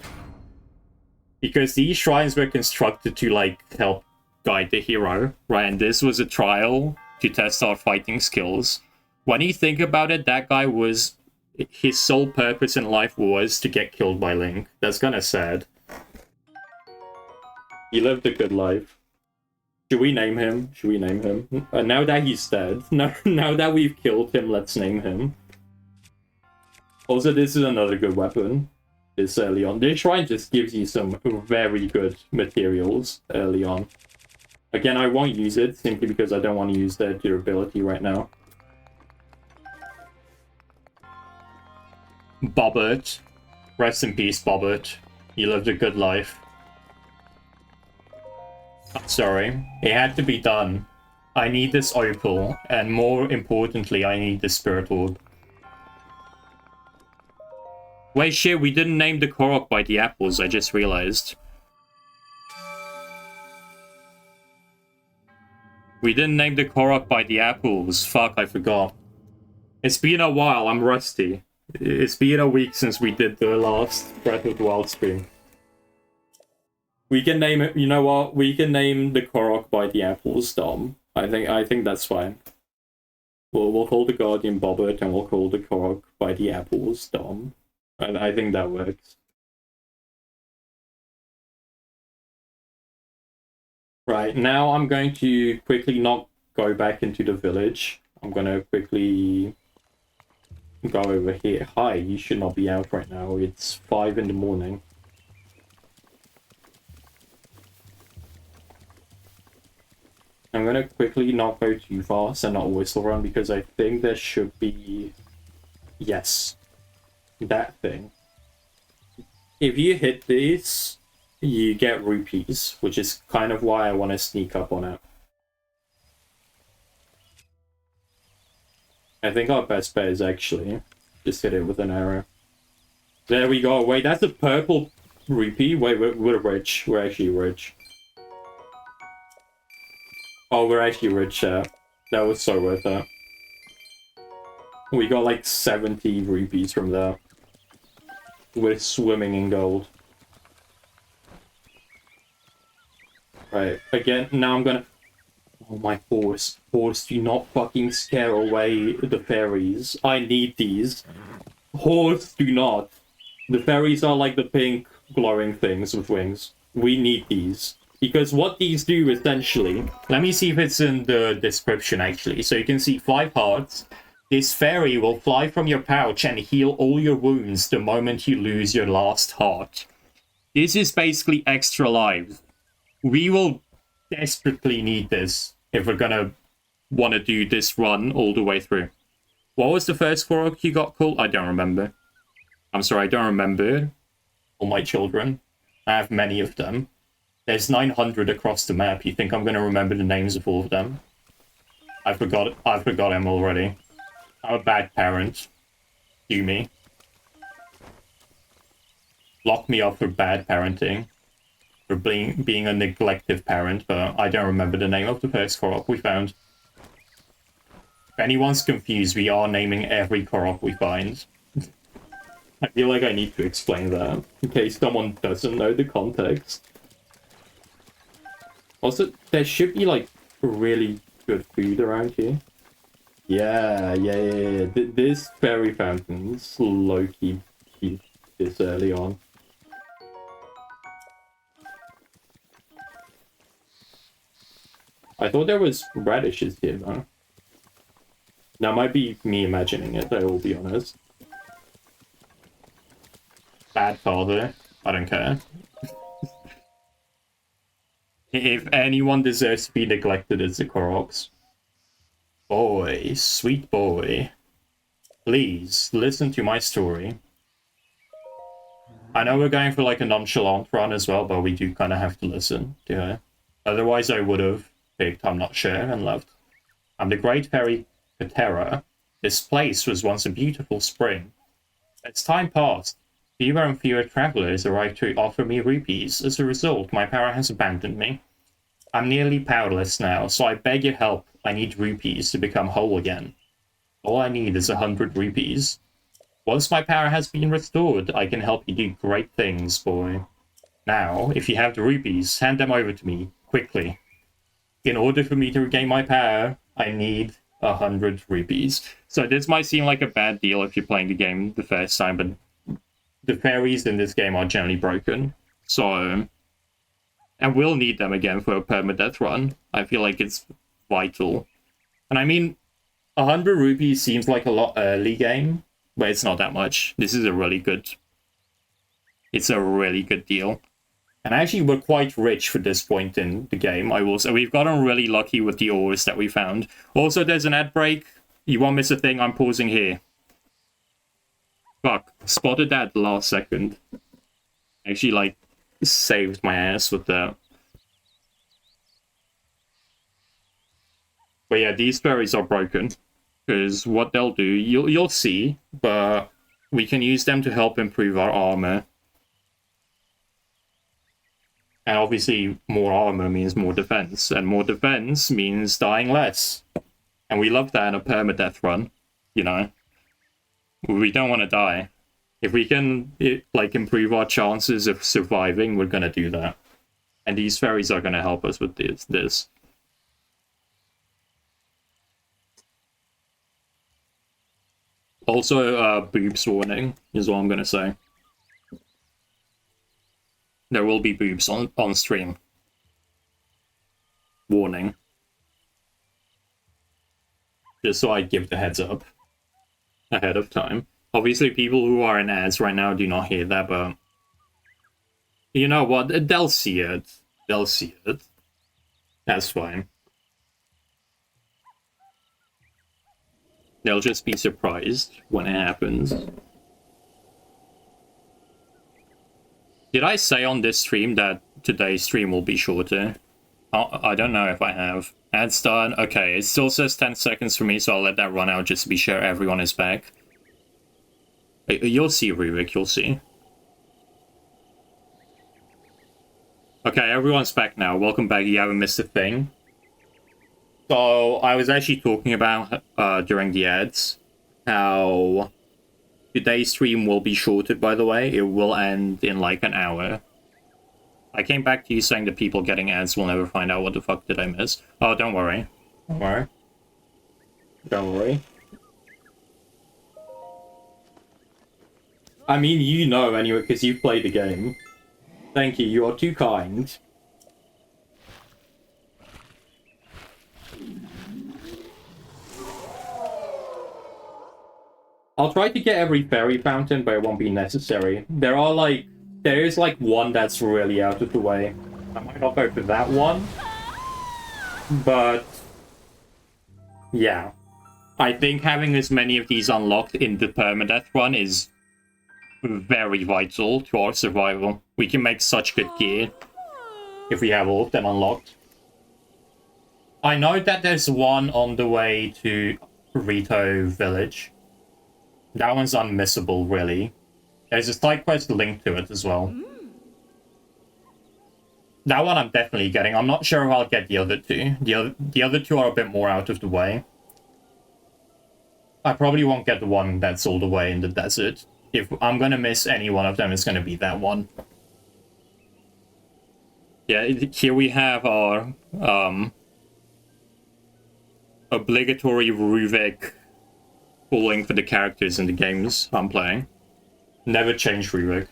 Because these shrines were constructed to, like, help guide the hero, right? And this was a trial to test our fighting skills. When you think about it, that guy was... his sole purpose in life was to get killed by Link. That's kind of sad. He lived a good life. Should we name him? Should we name him? Now that he's dead, now that we've killed him, let's name him. Also, this is another good weapon. This early on. This shrine just gives you some very good materials early on. Again, I won't use it simply because I don't want to use their durability right now. Bobbert. Rest in peace, Bobbert. You lived a good life. I'm sorry. It had to be done. I need this opal, and more importantly, I need the spirit orb. Wait, shit, we didn't name the Korok by the apples, I just realized. We didn't name the Korok by the apples. Fuck, I forgot. It's been a while, I'm rusty. It's been a week since we did the last Breath of the Wild stream. We can name it, you know what? We can name the Korok by the apples, Dom. I think that's fine. We'll call the Guardian Bobbert and we'll call the Korok by the apples, Dom. And I think that works. Right, now I'm going to quickly not go back into the village. I'm gonna quickly go over here. Hi, you should not be out right now. It's 5 in the morning. I'm gonna quickly not go too fast and not whistle run because I think there should be... Yes. That thing. If you hit these, you get rupees, which is kind of why I want to sneak up on it. I think our best bet is actually just hit it with an arrow. There we go. Wait, that's a purple rupee? Wait, we're rich. We're actually rich. Oh, we're actually rich, That was so worth it. We got like 70 rupees from there. We're swimming in gold. Right, again, now I'm gonna... Oh, my horse. Horse, do not fucking scare away the fairies. I need these. Horse, do not. The fairies are like the pink glowing things with wings. We need these. Because what these do, essentially... Let me see if it's in the description, actually. So you can see 5 hearts. This fairy will fly from your pouch and heal all your wounds the moment you lose your last heart. This is basically extra lives. We will desperately need this if we're gonna want to do this run all the way through. What was the first Korok you got called? I don't remember. I'm sorry, I don't remember all my children. I have many of them. There's 900 across the map. You think I'm gonna remember the names of all of them? I forgot them already. I'm a bad parent. Do me. Lock me up for bad parenting. For being a neglective parent, but I don't remember the name of the first Korok we found. If anyone's confused, we are naming every Korok we find. I feel like I need to explain that, in case someone doesn't know the context. Also, there should be, like, really good food around here. Yeah. This fairy fountain's low-key cute this early on. I thought there was radishes here, though. That might be me imagining it, I will be honest. Bad father. I don't care. If anyone deserves to be neglected, it's the Koroks. Boy, sweet boy. Please, listen to my story. I know we're going for like a nonchalant run as well, but we do kind of have to listen to her. Otherwise I would have picked I'm Not Sure and left. I'm the Great Fairy Katera. This place was once a beautiful spring. As time passed, fewer and fewer travelers arrived to offer me rupees. As a result, my power has abandoned me. I'm nearly powerless now, so I beg your help. I need rupees to become whole again. All I need is 100 rupees. Once my power has been restored, I can help you do great things, boy. Now, if you have the rupees, hand them over to me, quickly. In order for me to regain my power, I need 100 rupees. So this might seem like a bad deal if you're playing the game the first time, but the fairies in this game are generally broken. So, and we'll need them again for a permadeath run. I feel like it's vital. And I mean, 100 rupees seems like a lot early game, but it's not that much. This is a really good... It's a really good deal. And actually, we're quite rich for this point in the game, I will say. We've gotten really lucky with the ores that we found. Also, there's an ad break. You won't miss a thing. I'm pausing here. Fuck. Spotted that at the last second. Actually, like, saved my ass with that. But yeah, these fairies are broken. Because what they'll do, you'll see, but we can use them to help improve our armor. And obviously, more armor means more defense, and more defense means dying less. And we love that in a permadeath run, you know? We don't want to die. If we can, like, improve our chances of surviving, we're gonna do that. And these fairies are gonna help us with this. Also, boobs warning is what I'm gonna say. There will be boobs on stream. Warning. Just so I give the heads up ahead of time. Obviously, people who are in ads right now do not hear that, but... You know what? They'll see it. They'll see it. That's fine. They'll just be surprised when it happens. Did I say on this stream that today's stream will be shorter? I don't know if I have. Ads done. Okay, it still says 10 seconds for me, so I'll let that run out just to be sure everyone is back. You'll see, Rubik, you'll see. Okay, everyone's back now. Welcome back, you haven't missed a thing. So, I was actually talking about, during the ads, how... Today's stream will be shorted, by the way. It will end in like an hour. I came back to you saying that people getting ads will never find out what the fuck did I miss. Oh, don't worry. Don't worry. Don't worry. I mean, you know anyway, because you've played the game. Thank you, you are too kind. I'll try to get every fairy fountain, but it won't be necessary. There is like one that's really out of the way. I might not go for that one. But... yeah. I think having as many of these unlocked in the permadeath run is very vital to our survival. We can make such good gear if we have all of them unlocked. I know that there's one on the way to Rito Village. That one's unmissable, really. There's a side quest linked to it as well. That one I'm definitely getting. I'm not sure if I'll get the other two. The other two are a bit more out of the way. I probably won't get the one that's all the way in the desert. If I'm gonna miss any one of them, it's gonna be that one. Yeah, here we have our obligatory Ruvik pulling for the characters in the games I'm playing. Never change Ruvik.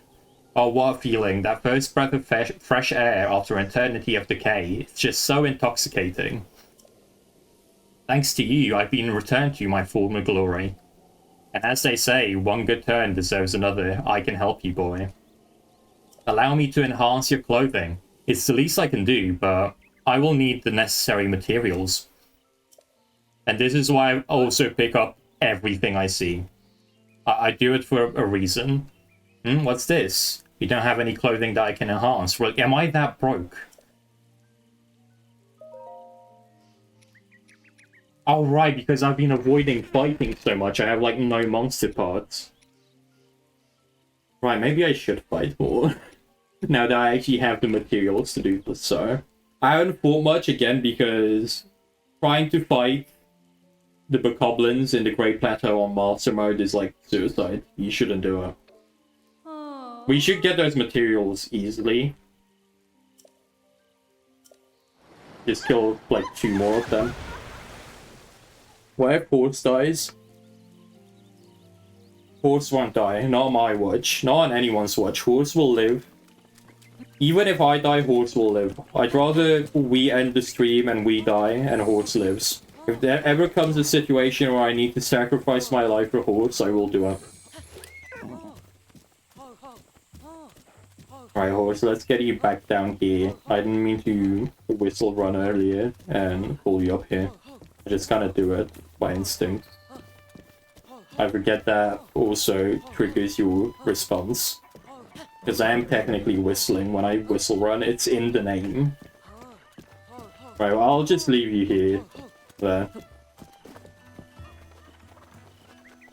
Oh, what a feeling. That first breath of fresh air after an eternity of decay. It's just so intoxicating. Thanks to you, I've been returned to my former glory. And as they say, one good turn deserves another. I can help you, boy. Allow me to enhance your clothing. It's the least I can do, but I will need the necessary materials. And this is why I also pick up everything I see. I do it for a reason. What's this? You don't have any clothing that I can enhance. Well, am I that broke? Oh, right, because I've been avoiding fighting so much, I have, like, no monster parts. Right, maybe I should fight more. Now that I actually have the materials to do this, so. I haven't fought much, again, because trying to fight the Bokoblins in the Great Plateau on Master Mode is, like, suicide. You shouldn't do it. We should get those materials easily. Just kill, like, 2 more of them. What if Horse dies? Horse won't die. Not on my watch. Not on anyone's watch. Horse will live. Even if I die, Horse will live. I'd rather we end the stream and we die and Horse lives. If there ever comes a situation where I need to sacrifice my life for Horse, I will do it. Alright, Horse, let's get you back down here. I didn't mean to whistle run earlier and pull you up here. I just kind of do it by instinct. I forget that also triggers your response. Because I am technically whistling when I whistle run, it's in the name. Right, well, I'll just leave you here. There.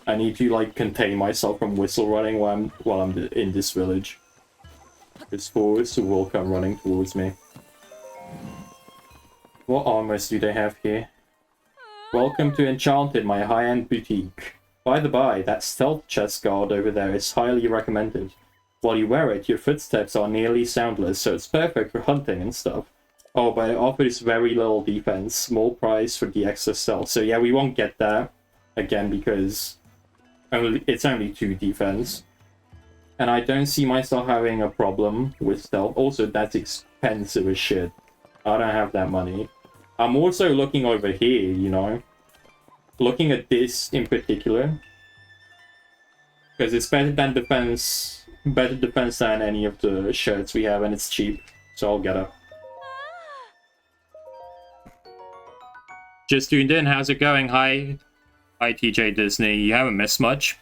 I need to, like, contain myself from whistle running while I'm in this village. This force will come running towards me. What armors do they have here? Welcome to Enchanted, my high-end boutique. By the by, that stealth chest guard over there is highly recommended. While you wear it, your footsteps are nearly soundless, so it's perfect for hunting and stuff. Oh, but it offers very little defense, small price for the extra stealth. So yeah, we won't get that again because it's only 2 defense. And I don't see myself having a problem with stealth. Also, that's expensive as shit. I don't have that money. I'm also looking over here, you know. Looking at this in particular. Because it's better than defense. Better defense than any of the shirts we have, and it's cheap. So I'll get it. Just tuned in, how's it going? Hi. Hi TJ Disney, you haven't missed much.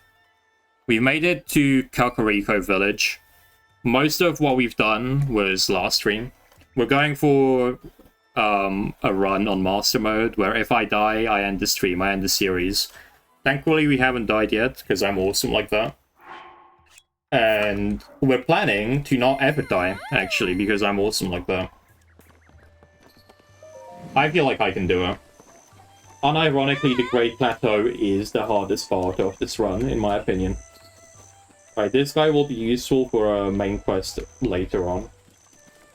We've made it to Kakariko Village. Most of what we've done was last stream. We're going for a run on Master Mode, where if I die, I end the stream, I end the series. Thankfully, we haven't died yet, because I'm awesome like that. And we're planning to not ever die, actually, because I'm awesome like that. I feel like I can do it. Unironically, the Great Plateau is the hardest part of this run, in my opinion. Right, this guy will be useful for a main quest later on.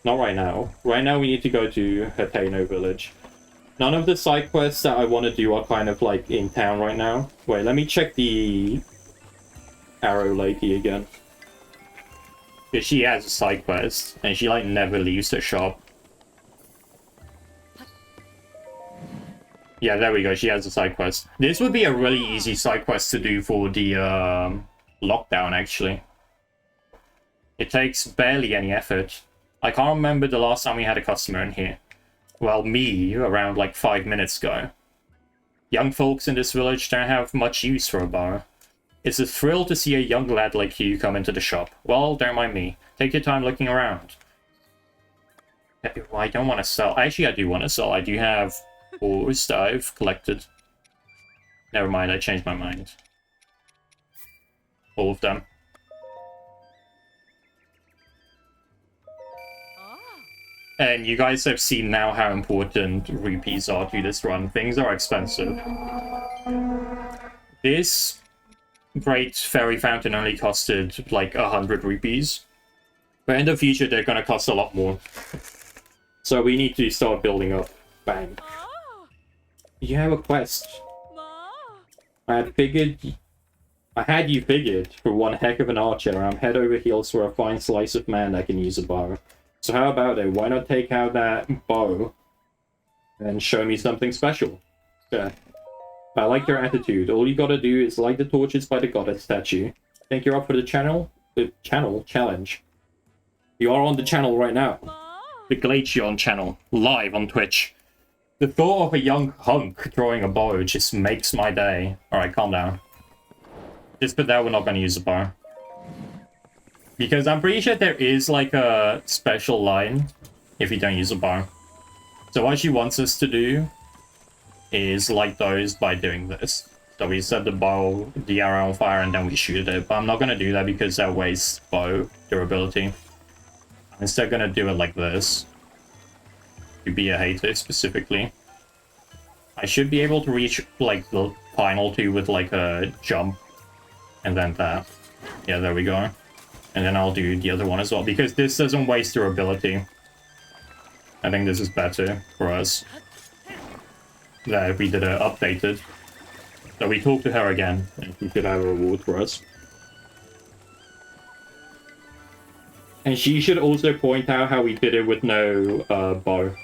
Not right now. Right now we need to go to Hateno Village. None of the side quests that I want to do are kind of like in town right now. Wait, let me check the Arrow Lady again. Because she has a side quest, and she like never leaves the shop. Yeah, there we go, she has a side quest. This would be a really easy side quest to do for the lockdown, actually. It takes barely any effort. I can't remember the last time we had a customer in here. Well, me, around like 5 minutes ago. Young folks in this village don't have much use for a bar. It's a thrill to see a young lad like you come into the shop. Well, don't mind me. Take your time looking around. I don't want to sell. Actually, I do want to sell. I do have ores that I've collected. Never mind, I changed my mind. All of them. And you guys have seen now how important rupees are to this run. Things are expensive. This Great Fairy Fountain only costed like 100 rupees. But in the future, they're gonna cost a lot more. So we need to start building up. Bang. You have a quest. I had you figured for one heck of an archer. I'm head over heels for a fine slice of man that can use a bow. So how about it? Why not take out that bow and show me something special? Yeah. I like your attitude. All you gotta do is light the torches by the goddess statue. Think you're up for the channel challenge? You are on the channel right now. the Glaceon channel, live on Twitch. The thought of a young hunk drawing a bow just makes my day. Alright, calm down. Just for that, we're not gonna use a bow. Because I'm pretty sure there is like a special line if you don't use a bow. So what she wants us to do is light those by doing this. So we set the bow, the arrow on fire, and then we shoot it. But I'm not gonna do that because that wastes bow durability. I'm instead gonna do it like this. To be a hater specifically. I should be able to reach like the final two with like a jump. And then that. Yeah, there we go. And then I'll do the other one as well, because this doesn't waste durability. I think this is better for us. That we did it updated. So we talk to her again, and she should have a reward for us. And she should also point out how we did it with no bow.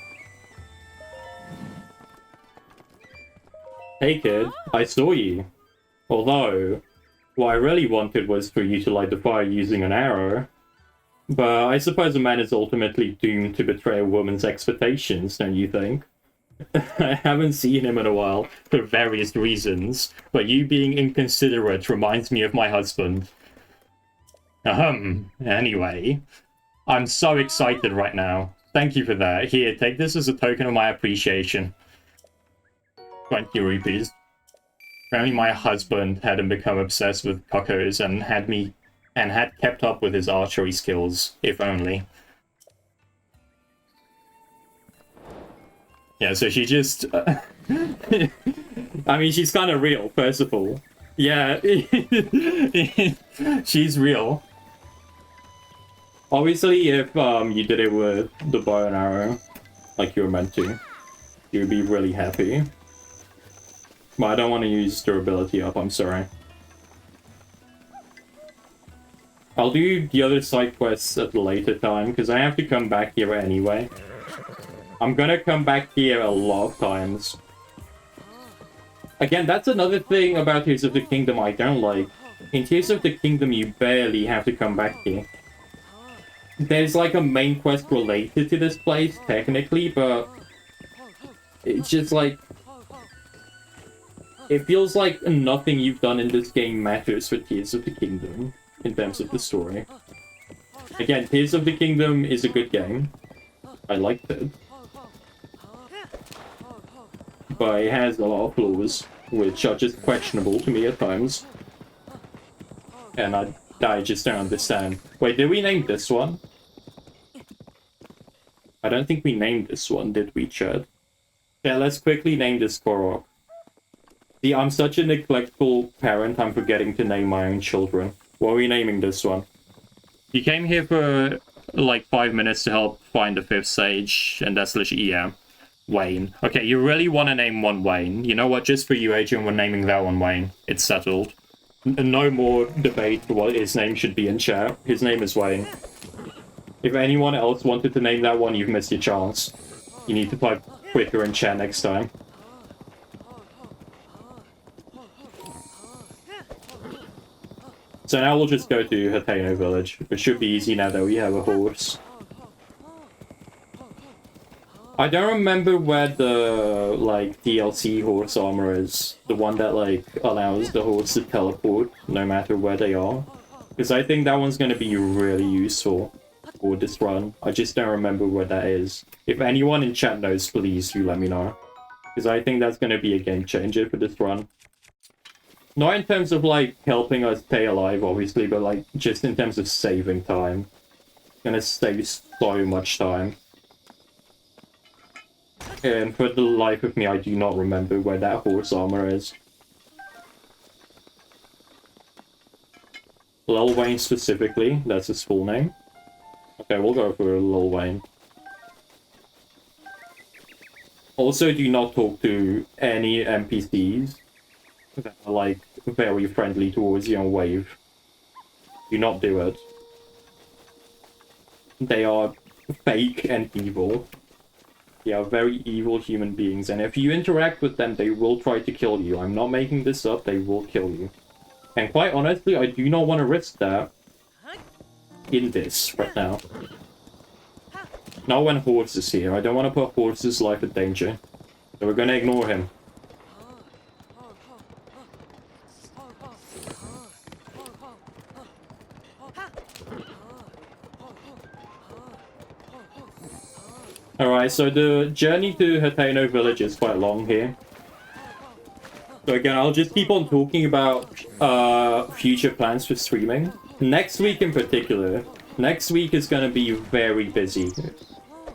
Hey kid, I saw you. Although, what I really wanted was for you to light the fire using an arrow. But I suppose a man is ultimately doomed to betray a woman's expectations, don't you think? I haven't seen him in a while, for various reasons, but you being inconsiderate reminds me of my husband. Anyway. I'm so excited right now. Thank you for that. Here, take this as a token of my appreciation. 20 rupees. Apparently my husband hadn't become obsessed with cuckoos and had kept up with his archery skills, if only. Yeah, so she just... I mean, she's kind of real, first of all. Yeah, she's real. Obviously, if you did it with the bow and arrow, like you were meant to, you'd be really happy. But I don't want to use durability up, I'm sorry. I'll do the other side quests at a later time, because I have to come back here anyway. I'm gonna come back here a lot of times. Again, that's another thing about Tears of the Kingdom I don't like. In Tears of the Kingdom, you barely have to come back here. There's like a main quest related to this place, technically, but... it's just like... it feels like nothing you've done in this game matters for Tears of the Kingdom, in terms of the story. Again, Tears of the Kingdom is a good game. I liked it. But it has a lot of flaws, which are just questionable to me at times. And I just don't understand. Wait, did we name this one? I don't think we named this one, did we, Chad? Yeah, let's quickly name this Korok. See, I'm such a neglectful parent, I'm forgetting to name my own children. What are we naming this one? You came here for, like, 5 minutes to help find the 5th sage, and that's literally, yeah. Wayne. Okay, you really want to name one Wayne. You know what, just for you, Adrian, we're naming that one Wayne. It's settled. No more debate for what his name should be in chat. His name is Wayne. If anyone else wanted to name that one, you've missed your chance. You need to type quicker in chat next time. So now we'll just go to Hateno village. It should be easy now that we have a horse. I don't remember where the, like, DLC horse armor is. The one that, like, allows the horse to teleport no matter where they are. Because I think that one's going to be really useful for this run. I just don't remember where that is. If anyone in chat knows, please do let me know. Because I think that's going to be a game changer for this run. Not in terms of, like, helping us stay alive, obviously, but, like, just in terms of saving time. It's gonna save so much time. And for the life of me, I do not remember where that horse armor is. Lil Wayne specifically, that's his full name. Okay, we'll go for Lil Wayne. Also, do not talk to any NPCs that are, like, very friendly towards you and wave. Do not do it. They are fake and evil. They are very evil human beings, and if you interact with them, they will try to kill you. I'm not making this up, they will kill you. And quite honestly, I do not want to risk that in this right now. Not when Horse is here. I don't want to put Horse's life in danger. So we're gonna ignore him. Alright, so the journey to Hateno village is quite long here. So again, I'll just keep on talking about future plans for streaming. Next week in particular, next week is going to be very busy.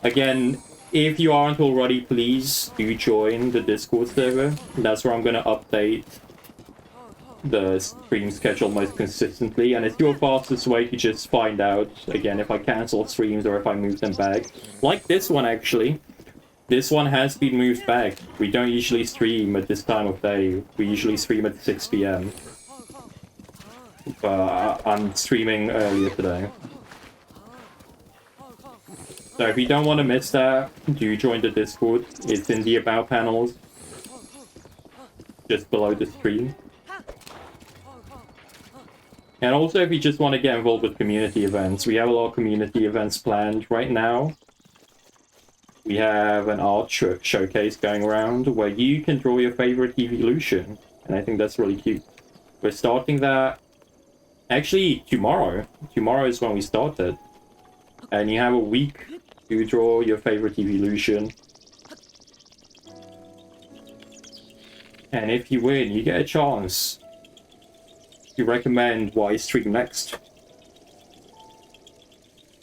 Again, if you aren't already, please do join the Discord server. That's where I'm going to update the stream schedule most consistently, and it's your fastest way to just find out, again, if I cancel streams or if I move them back. Like this one, actually. This one has been moved back. We don't usually stream at this time of day. We usually stream at 6 PM. But I'm streaming earlier today. So if you don't want to miss that, do join the Discord. It's in the About panels, just below the stream. And also, if you just want to get involved with community events, we have a lot of community events planned right now. We have an art showcase going around where you can draw your favorite evolution, and I think that's really cute. We're starting that actually tomorrow. Tomorrow is when we start it, and you have a week to draw your favorite evolution. And if you win, you get a chance to recommend what I stream next.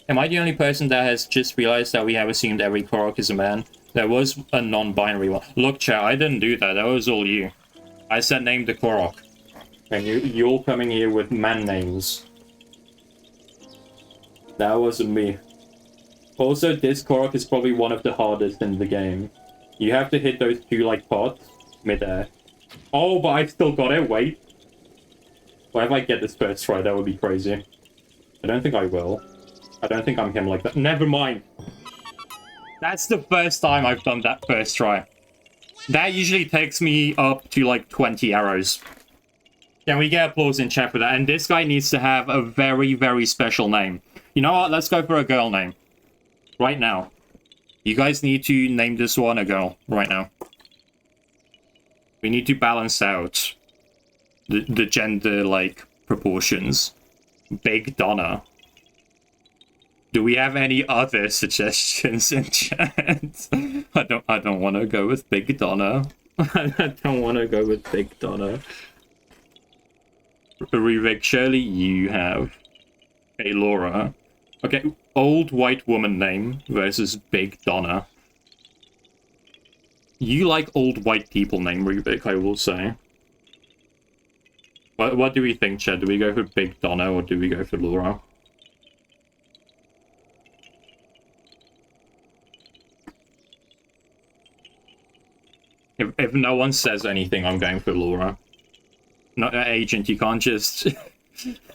Am I the only person that has just realized that we have assumed every Korok is a man? There was a non-binary one. Look, chat, I didn't do that. That was all you. I said name the Korok. And you're coming here with man names. That wasn't me. Also, this Korok is probably one of the hardest in the game. You have to hit those two, like, pots mid-air. Oh, but I still got it. Wait. What if I get this first try? That would be crazy. I don't think I will. I don't think I'm him like that. Never mind. That's the first time I've done that first try. That usually takes me up to like 20 arrows. Can we get applause in chat for that? And this guy needs to have a very, very special name. You know what? Let's go for a girl name. Right now. You guys need to name this one a girl. Right now. We need to balance out the gender, like, proportions. Big Donna. Do we have any other suggestions in chat? I don't want to go with Big Donna. I don't want to go with Big Donna. Ruvik, surely you have a Laura. Okay, old white woman name versus Big Donna. You like old white people name, Ruvik, I will say. What do we think, Chad? Do we go for Big Donna or do we go for Laura? If no one says anything, I'm going for Laura. No, Agent, you can't just...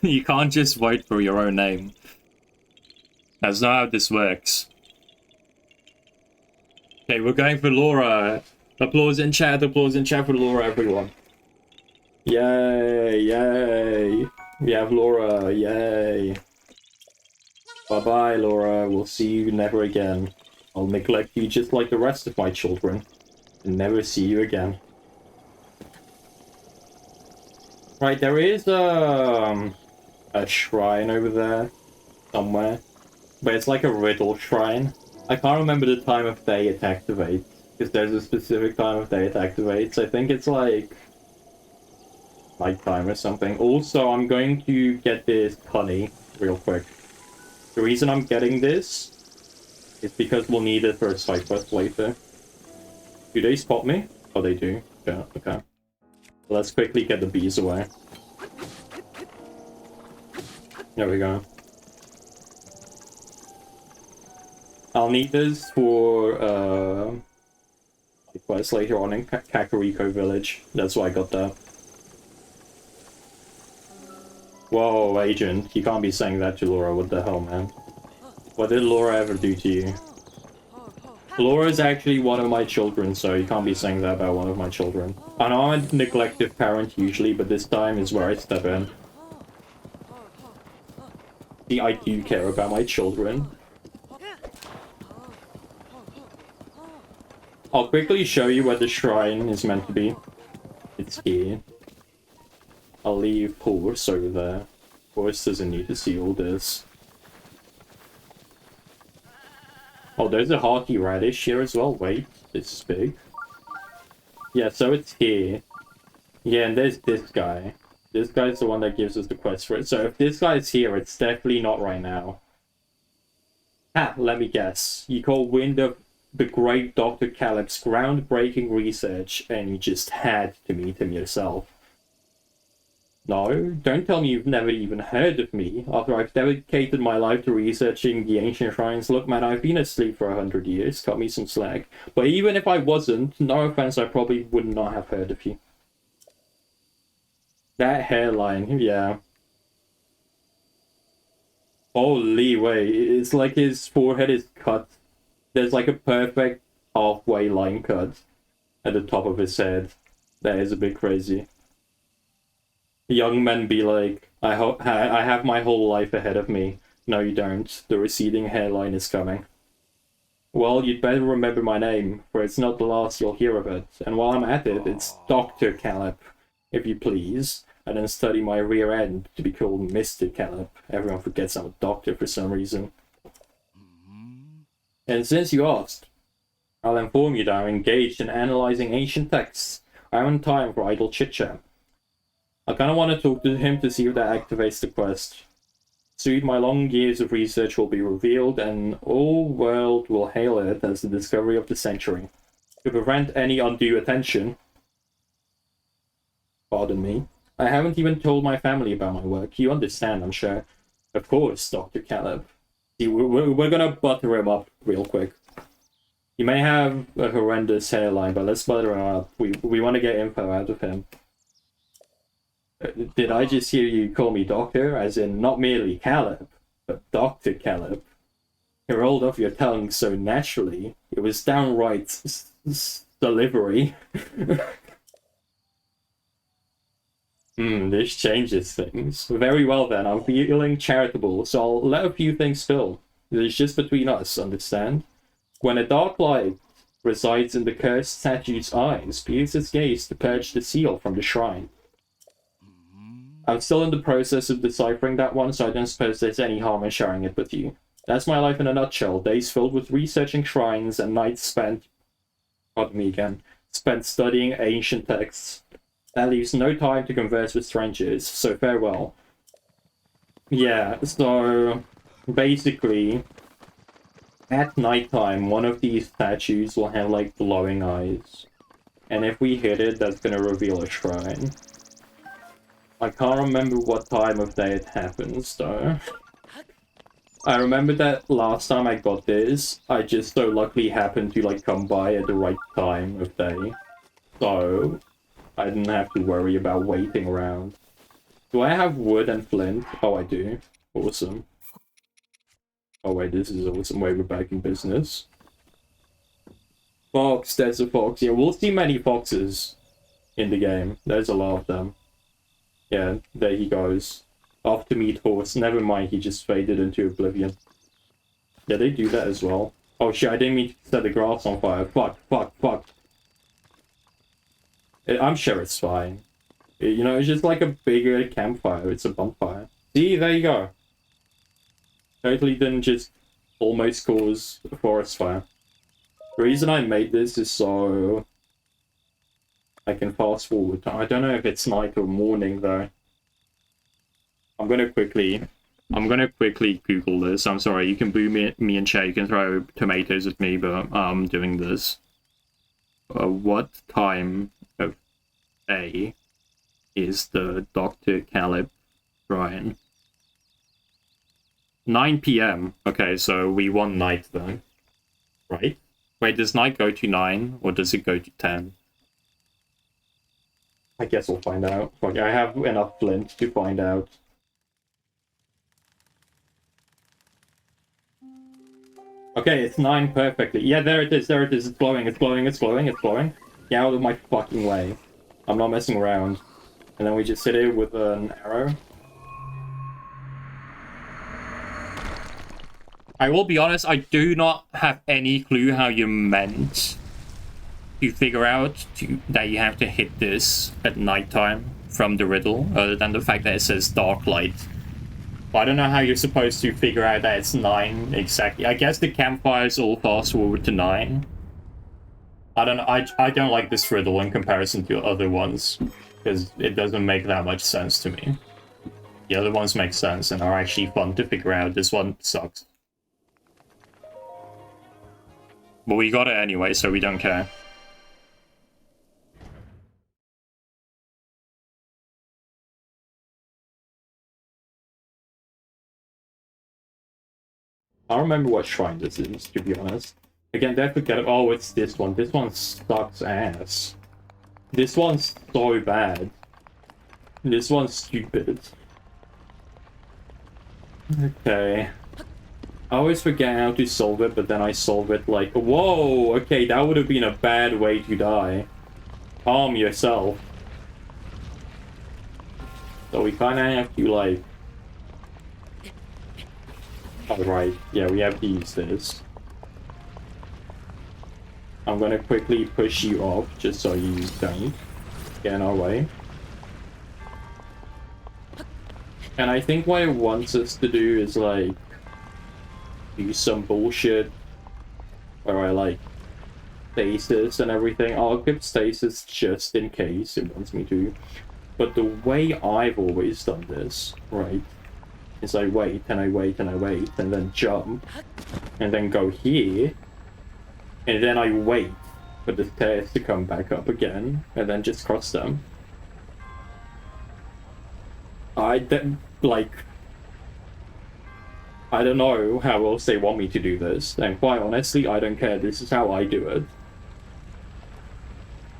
you can't just vote for your own name. That's not how this works. Okay, we're going for Laura. Applause in chat for Laura, everyone. Yay, yay. We have Laura, yay. Bye-bye, Laura. We'll see you never again. I'll neglect you just like the rest of my children. And never see you again. Right, there is a shrine over there somewhere. But it's like a riddle shrine. I can't remember the time of day it activates. Because there's a specific time of day it activates. I think it's like nighttime or something. Also, I'm going to get this honey real quick. The reason I'm getting this is because we'll need it for a side quest later. Do they spot me? Oh, they do. Yeah, okay. Let's quickly get the bees away. There we go. I'll need this for quest later on in Kakariko Village. That's why I got that. Whoa, Agent, you can't be saying that to Laura. What the hell, man? What did Laura ever do to you? Laura is actually one of my children, so you can't be saying that about one of my children. I know I'm a neglective parent usually, but this time is where I step in. See, I do care about my children. I'll quickly show you where the shrine is meant to be. It's here. I'll leave Horse over there. Horse doesn't need to see all this. Oh, there's a hearty radish here as well. Wait, this is big. Yeah, so it's here. Yeah, and there's this guy. This guy's the one that gives us the quest for it. So if this guy's here, it's definitely not right now. Ha, let me guess. You call wind of the great Dr. Caleb's groundbreaking research, and you just had to meet him yourself. No, don't tell me you've never even heard of me, after I've dedicated my life to researching the ancient shrines. Look, man, I've been asleep for 100 years, cut me some slack. But even if I wasn't, no offense, I probably would not have heard of you. That hairline, yeah. Holy way, it's like his forehead is cut. There's like a perfect halfway line cut at the top of his head. That is a bit crazy. Young men be like, I have my whole life ahead of me. No, you don't. The receding hairline is coming. Well, you'd better remember my name, for it's not the last you'll hear of it. And while I'm at it, it's Dr. Caleb, if you please. I didn't study my rear end to be called Mr. Caleb. Everyone forgets I'm a doctor for some reason. And since you asked, I'll inform you that I'm engaged in analyzing ancient texts. I haven't time for idle chit-chat. I kind of want to talk to him to see if that activates the quest. Soon my long years of research will be revealed, and all world will hail it as the discovery of the century. To prevent any undue attention, pardon me, I haven't even told my family about my work. You understand, I'm sure. Of course, Dr. Caleb. See, we're gonna butter him up real quick. He may have a horrendous hairline, but let's butter him up. We want to get info out of him. Did I just hear you call me Doctor? As in, not merely Caleb, but Dr. Caleb. It rolled off your tongue so naturally. It was downright delivery. This changes things. Very well then, I'm feeling charitable, so I'll let a few things spill. It's just between us, understand? When a dark light resides in the cursed statue's eyes, pierce its gaze to purge the seal from the shrine. I'm still in the process of deciphering that one, so I don't suppose there's any harm in sharing it with you. That's my life in a nutshell. Days filled with researching shrines and nights spent... pardon me again. Spent studying ancient texts. That leaves no time to converse with strangers, so farewell. Yeah, so... basically... at nighttime, one of these statues will have, like, glowing eyes. And if we hit it, that's gonna reveal a shrine. I can't remember what time of day it happens, though. I remember that last time I got this, I just so luckily happened to, like, come by at the right time of day. So, I didn't have to worry about waiting around. Do I have wood and flint? Oh, I do. Awesome. Oh wait, this is awesome. Way we're back in business. Fox, there's a fox. Yeah, we'll see many foxes in the game. There's a lot of them. Yeah, there he goes. Off to meet Horse. Never mind, he just faded into oblivion. Yeah, they do that as well. Oh shit, I didn't mean to set the grass on fire. Fuck. I'm sure it's fine. You know, it's just like a bigger campfire. It's a bonfire. See, there you go. Totally didn't just almost cause a forest fire. The reason I made this is so I can fast forward. I don't know if it's night or morning though. I'm gonna quickly Google this. I'm sorry, you can boo me in chat, you can throw tomatoes at me, but I'm doing this. What time of day is the Dr. Caleb shrine? 9 PM. Okay, so we want night then. Right? Wait, does night go to 9 or does it go to 10? I guess we'll find out. Like, I have enough flint to find out. Okay, it's 9 perfectly. Yeah, there it is, It's glowing, it's glowing. Get out of my fucking way. I'm not messing around. And then we just sit here with an arrow. I will be honest, I do not have any clue how you meant to figure out that you have to hit this at nighttime from the riddle, other than the fact that it says dark light. I don't know how you're supposed to figure out that it's 9 exactly. I guess the campfires all fast forward to 9. I don't know. I don't like this riddle in comparison to other ones, because it doesn't make that much sense to me. The other ones make sense and are actually fun to figure out. This one sucks. But we got it anyway, so we don't care. I don't remember what shrine this is, to be honest. Again, don't forget. Oh, it's this one. This one sucks ass. This one's so bad. This one's stupid. Okay. I always forget how to solve it, but then I solve it like, whoa, okay, that would have been a bad way to die. Harm yourself. So we kind of have to, like... Oh, right. Yeah, we have to use this. I'm gonna quickly push you off, just so you don't get in our way. And I think what it wants us to do is, like, do some bullshit where I, like, stasis and everything. I'll equip stasis just in case it wants me to. But the way I've always done this, right, is I wait, and I wait, and I wait, and then jump, and then go here, and then I wait for the stairs to come back up again, and then just cross them. I don't know how else they want me to do this, and quite honestly, I don't care. This is how I do it.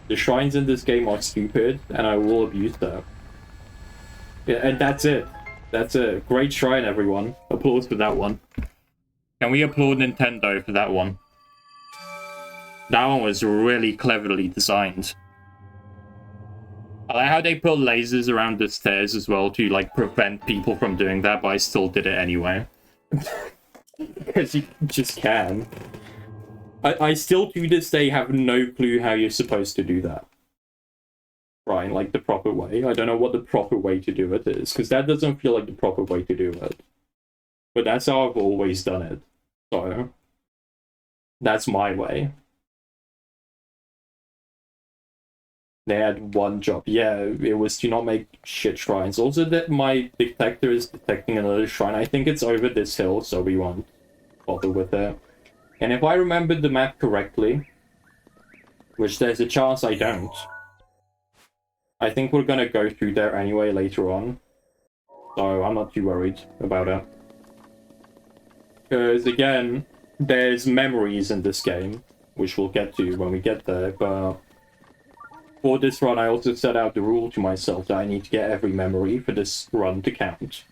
The shrines in this game are stupid, and I will abuse them. Yeah, and that's it. That's a great shrine, everyone. Applause for that one. Can we applaud Nintendo for that one? That one was really cleverly designed. I like how they put lasers around the stairs as well to, like, prevent people from doing that, but I still did it anyway. Because you just can. I still to this day have no clue how you're supposed to do that. Right, like the proper way. I don't know what the proper way to do it is, because that doesn't feel like the proper way to do it. But that's how I've always done it. So, that's my way. They had one job. Yeah, it was to not make shit shrines. Also that my detector is detecting another shrine. I think it's over this hill, so we won't bother with it. And if I remember the map correctly, which there's a chance I don't, I think we're gonna go through there anyway later on. So I'm not too worried about it. Because again, there's memories in this game, which we'll get to when we get there, but for this run I also set out the rule to myself that I need to get every memory for this run to count.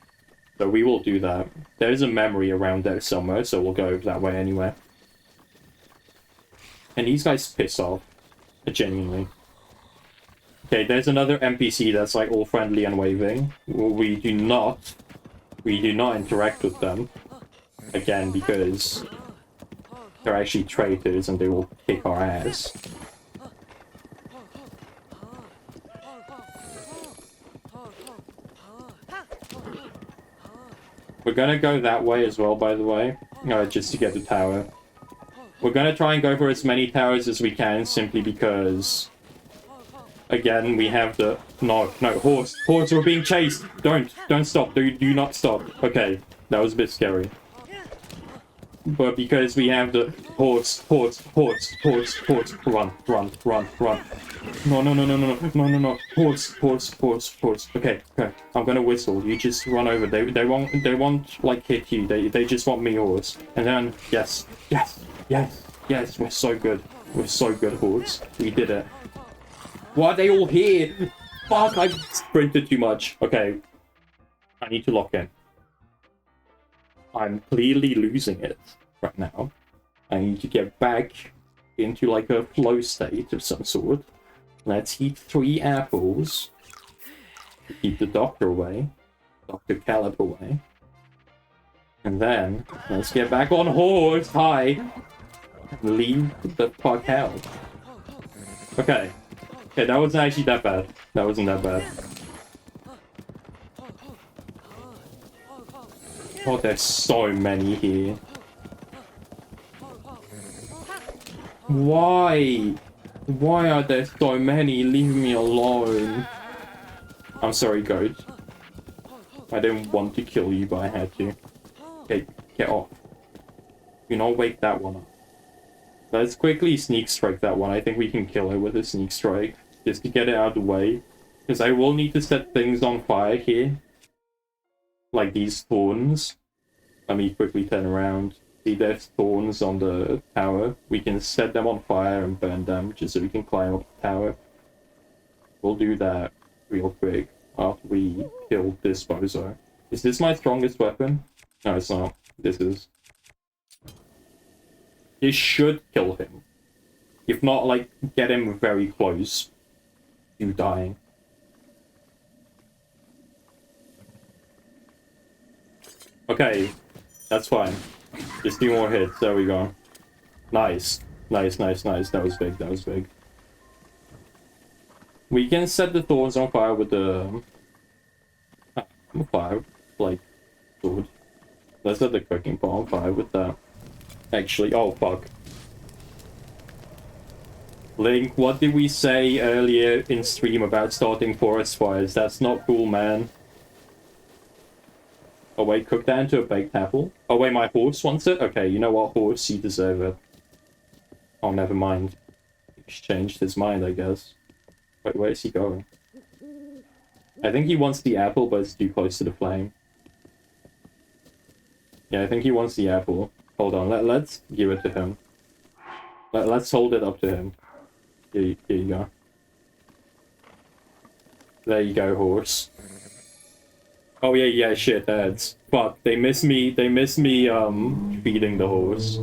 So we will do that. There's a memory around there somewhere, so we'll go that way anyway. And these guys piss off. Genuinely. Okay, there's another NPC that's like all friendly and waving. We do not interact with them. Again, because they're actually traitors and they will kick our ass. We're gonna go that way as well, by the way, just to get the tower. We're gonna try and go for as many towers as we can, simply because, again, we have the... No, horse, we're being chased! Don't stop, do not stop. Okay, that was a bit scary. But because we have the horse, run. No, horse. Okay, I'm gonna whistle. You just run over. They won't like hit you. They just want me, horse. And then yes. We're so good, horse. We did it. Why are they all here? Fuck! I sprinted too much. Okay, I need to lock in. I'm clearly losing it right now. I need to get back into like a flow state of some sort. Let's eat 3 apples to keep the doctor away. Dr. Caleb away. And then, let's get back on horse. Hi. Leave the fuck out. Okay. Okay, that wasn't actually that bad. That wasn't that bad. Oh, there's so many here. Why? Why are there so many? Leave me alone. I'm sorry, goat. I didn't want to kill you, but I had to. Okay, get off. You know, wake that one up. Let's quickly sneak strike that one. I think we can kill it with a sneak strike. Just to get it out of the way. Because I will need to set things on fire here. Like these thorns. Let me quickly turn around. See, there's thorns on the tower. We can set them on fire and burn them just so we can climb up the tower. We'll do that real quick after we kill this bozo. Is this my strongest weapon? No, it's not. This is. This should kill him. If not, like, get him very close to dying. Okay, that's fine. Just 2 more hits. There we go. Nice. Nice, nice, nice. That was big. That was big. We can set the thorns on fire with the... fire, like, sword. Let's set the cooking pot on fire with that. Actually, oh fuck. Link, what did we say earlier in stream about starting forest fires? That's not cool, man. Oh wait, cook that into a baked apple? Oh wait, my horse wants it? Okay, you know what, horse? You deserve it. Oh, never mind. He's changed his mind, I guess. Wait, where is he going? I think he wants the apple, but it's too close to the flame. Yeah, I think he wants the apple. Hold on, let's give it to him. Let's hold it up to him. Here you go. There you go, horse. Oh yeah, shit, ads. Fuck, they miss me, feeding the horse.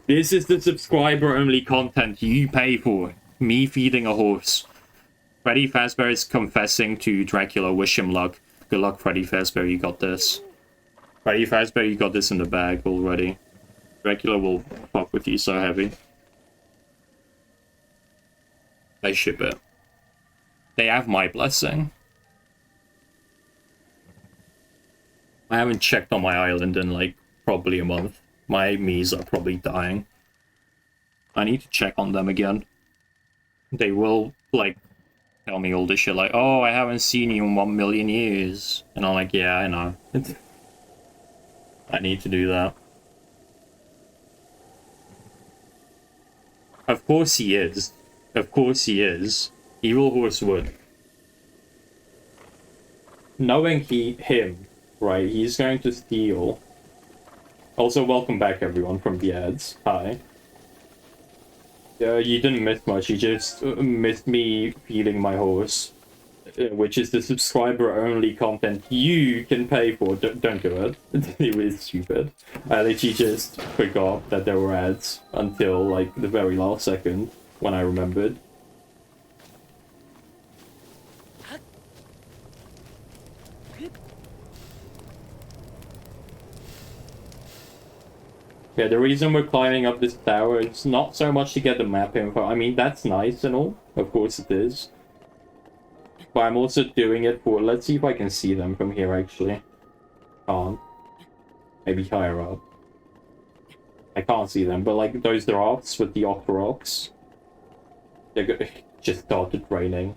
This is the subscriber-only content you pay for. Me feeding a horse. Freddy Fazbear is confessing to Dracula, wish him luck. Good luck, Freddy Fazbear, you got this. Freddy Fazbear, you got this in the bag already. Dracula will fuck with you so heavy. They ship it. They have my blessing. I haven't checked on my island in like probably a month. My Miis are probably dying. I need to check on them again. They will like tell me all this shit like, oh, I haven't seen you in 1 million years. And I'm like, yeah, I know. I need to do that. Of course he is. Of course he is. Evil Horse would. Knowing him, right, he's going to steal. Also, welcome back everyone from the ads. Hi. You didn't miss much, you just missed me feeding my horse. Which is the subscriber-only content you can pay for. Don't do it. It was stupid. I literally just forgot that there were ads until, like, the very last second when I remembered. Yeah, the reason we're climbing up this tower is not so much to get the map info. I mean, that's nice and all. Of course it is. But I'm also doing it for... Let's see if I can see them from here, actually. Can't. Maybe higher up. I can't see them, but like those drafts with the Octoroks. It just started raining.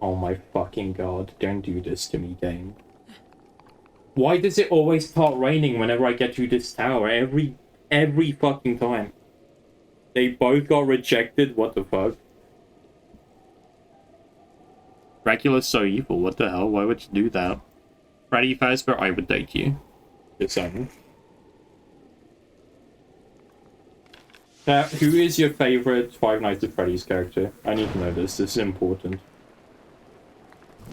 Oh my fucking god. Don't do this to me, game. Why does it always start raining whenever I get to this tower? Every fucking time. They both got rejected? What the fuck? Dracula's so evil, what the hell? Why would you do that? Freddy Fazbear, I would date you. Just saying. Who is your favorite Five Nights at Freddy's character? I need to know this. This is important.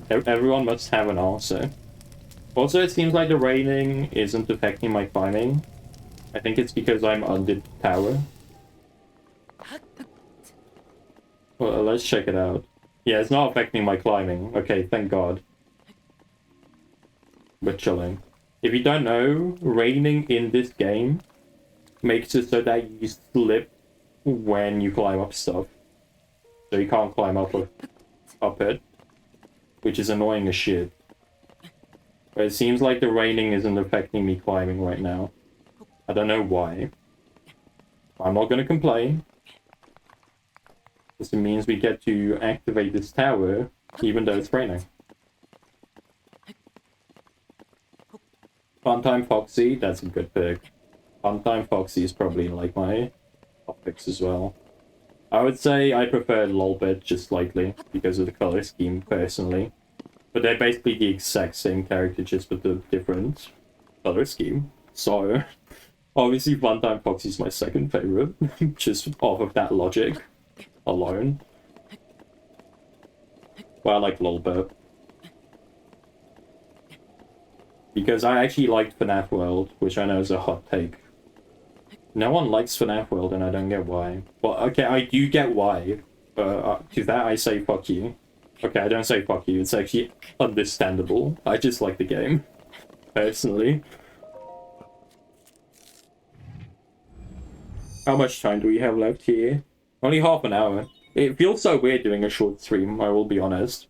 Everyone must have an answer. Also, it seems like the raining isn't affecting my climbing. I think it's because I'm under the tower. Well, let's check it out. Yeah, it's not affecting my climbing. Okay, thank God. We're chilling. If you don't know, raining in this game makes it so that you slip when you climb up stuff. so you can't climb up it, which is annoying as shit. But it seems like the raining isn't affecting me climbing right now. I don't know why. I'm not gonna complain. This means we get to activate this tower, even though it's raining. Funtime Foxy, that's a good pick. Funtime Foxy is probably like my top picks as well. I would say I prefer Lolbit just slightly because of the color scheme personally. But they're basically the exact same character just with a different color scheme. So obviously Funtime Foxy is my second favorite, just off of that logic alone. But I like Lolbit. Because I actually liked FNAF World, which I know is a hot take. No one likes FNAF World, and I don't get why. Well, okay, I do get why. To that I say fuck you. Okay, I don't say fuck you, it's actually understandable. I just like the game, personally. How much time do we have left here? Only half an hour. It feels so weird doing a short stream, I will be honest.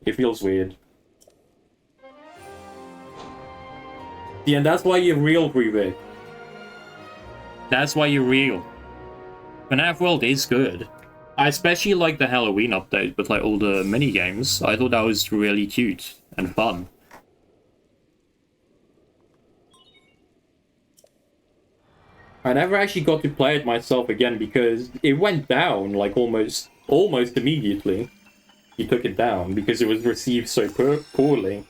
It feels weird. Yeah, and that's why you're real, Rubik. That's why you're real. FNAF World is good. I especially like the Halloween update with like all the mini games. I thought that was really cute and fun. I never actually got to play it myself again because it went down like almost immediately. He took it down because it was received so poorly.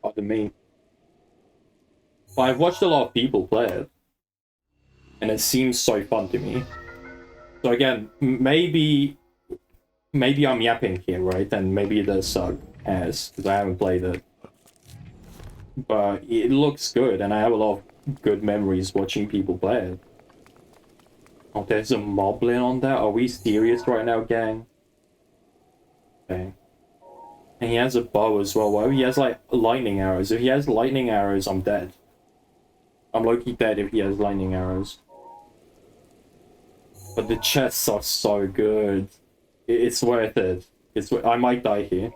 Pardon me. But I've watched a lot of people play it, and it seems so fun to me. So again, maybe I'm yapping here, right? And maybe it does suck ass because I haven't played it. But it looks good, and I have a lot of good memories watching people play it. Oh, there's a moblin on there? Are we serious right now, gang? Okay. And he has a bow as well. Well, he has like lightning arrows. If he has lightning arrows, I'm dead. I'm low-key dead if he has lightning arrows. But the chests are so good. It's worth it. I might die here.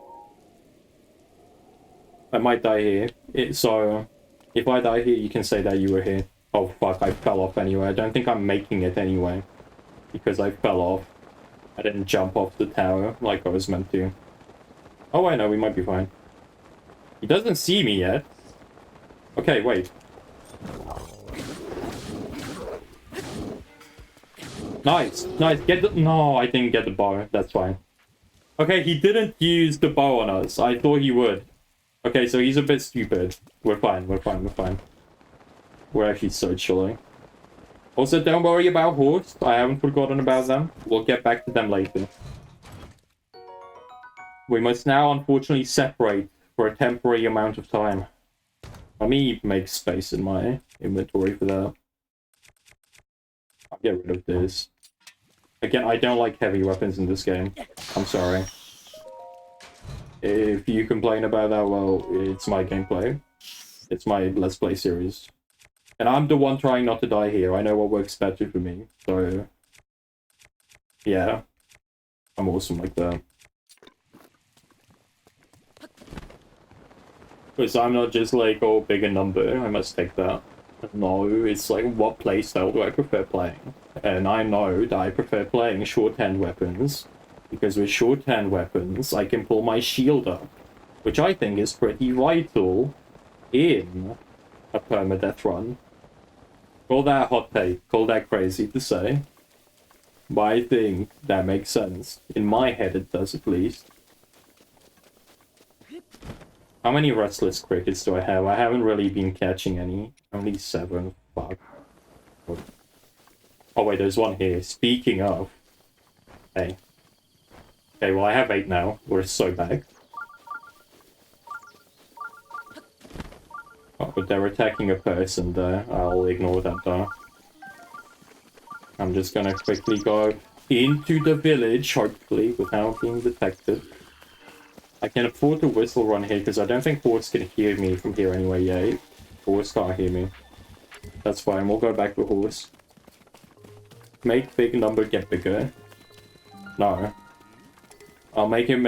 So, if I die here, you can say that you were here. Oh fuck, I fell off anyway. I don't think I'm making it anyway. Because I fell off. I didn't jump off the tower like I was meant to. Oh wait, no, we might be fine. He doesn't see me yet. Okay, wait. Nice, nice. Get the... No, I didn't get the bow. That's fine. Okay, he didn't use the bow on us. I thought he would. Okay, so he's a bit stupid. We're fine, we're fine, we're fine. We're actually so chilling. Also, don't worry about horse. I haven't forgotten about them. We'll get back to them later. We must now, unfortunately, separate for a temporary amount of time. Let me make space in my inventory for that. I'll get rid of this. Again, I don't like heavy weapons in this game. I'm sorry. If you complain about that, well, it's my gameplay. It's my Let's Play series. And I'm the one trying not to die here. I know what works better for me. So, yeah. I'm awesome like that. Because I'm not just like, oh, bigger number, I must take that. No, it's like, what playstyle do I prefer playing? And I know that I prefer playing shorthand weapons, because with shorthand weapons, I can pull my shield up, which I think is pretty vital in a permadeath run. Call that hot take, call that crazy to say, but I think that makes sense. In my head it does, at least. How many restless crickets do I have? I haven't really been catching any. Only 7. Fuck. Oh wait, there's one here. Speaking of... Hey. Okay, well I have 8 now. We're so back. Oh, but they're attacking a person there. I'll ignore that though. I'm just gonna quickly go into the village, hopefully, without being detected. I can afford to whistle run here because I don't think horse can hear me from here anyway. Yeah, horse can't hear me. That's fine, we'll go back with horse. Make big number get bigger. No. I'll make him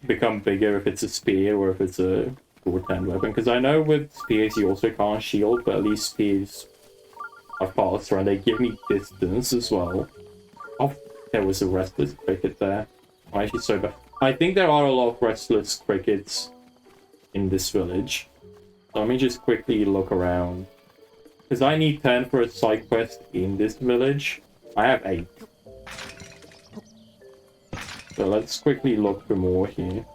become bigger if it's a spear or if it's a sword hand weapon. Because I know with spears you also can't shield, but at least spears are faster and they give me distance as well. Oh, there was a restless cricket there. I'm actually so bad. I think there are a lot of restless crickets in this village. So let me just quickly look around. Because I need 10 for a side quest in this village. I have 8. So let's quickly look for more here.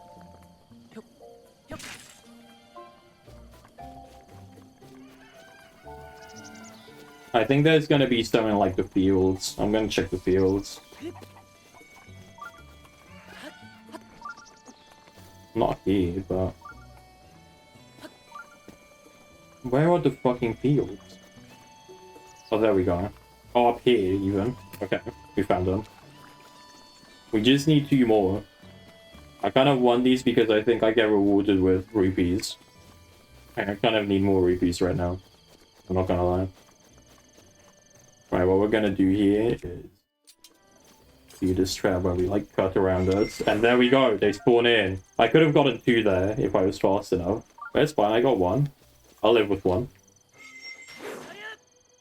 I think there's gonna be some in like the fields. I'm gonna check the fields. Not here, but... Where are the fucking fields? Oh, there we go. Oh, up here, even. Okay, we found them. We just need 2 more. I kind of want these because I think I get rewarded with rupees. I kind of need more rupees right now. I'm not gonna lie. Right, what we're gonna do here is... do this trap where we, like, cut around us. And there we go, they spawn in. I could have gotten 2 there if I was fast enough. But it's fine, I got 1. I'll live with 1.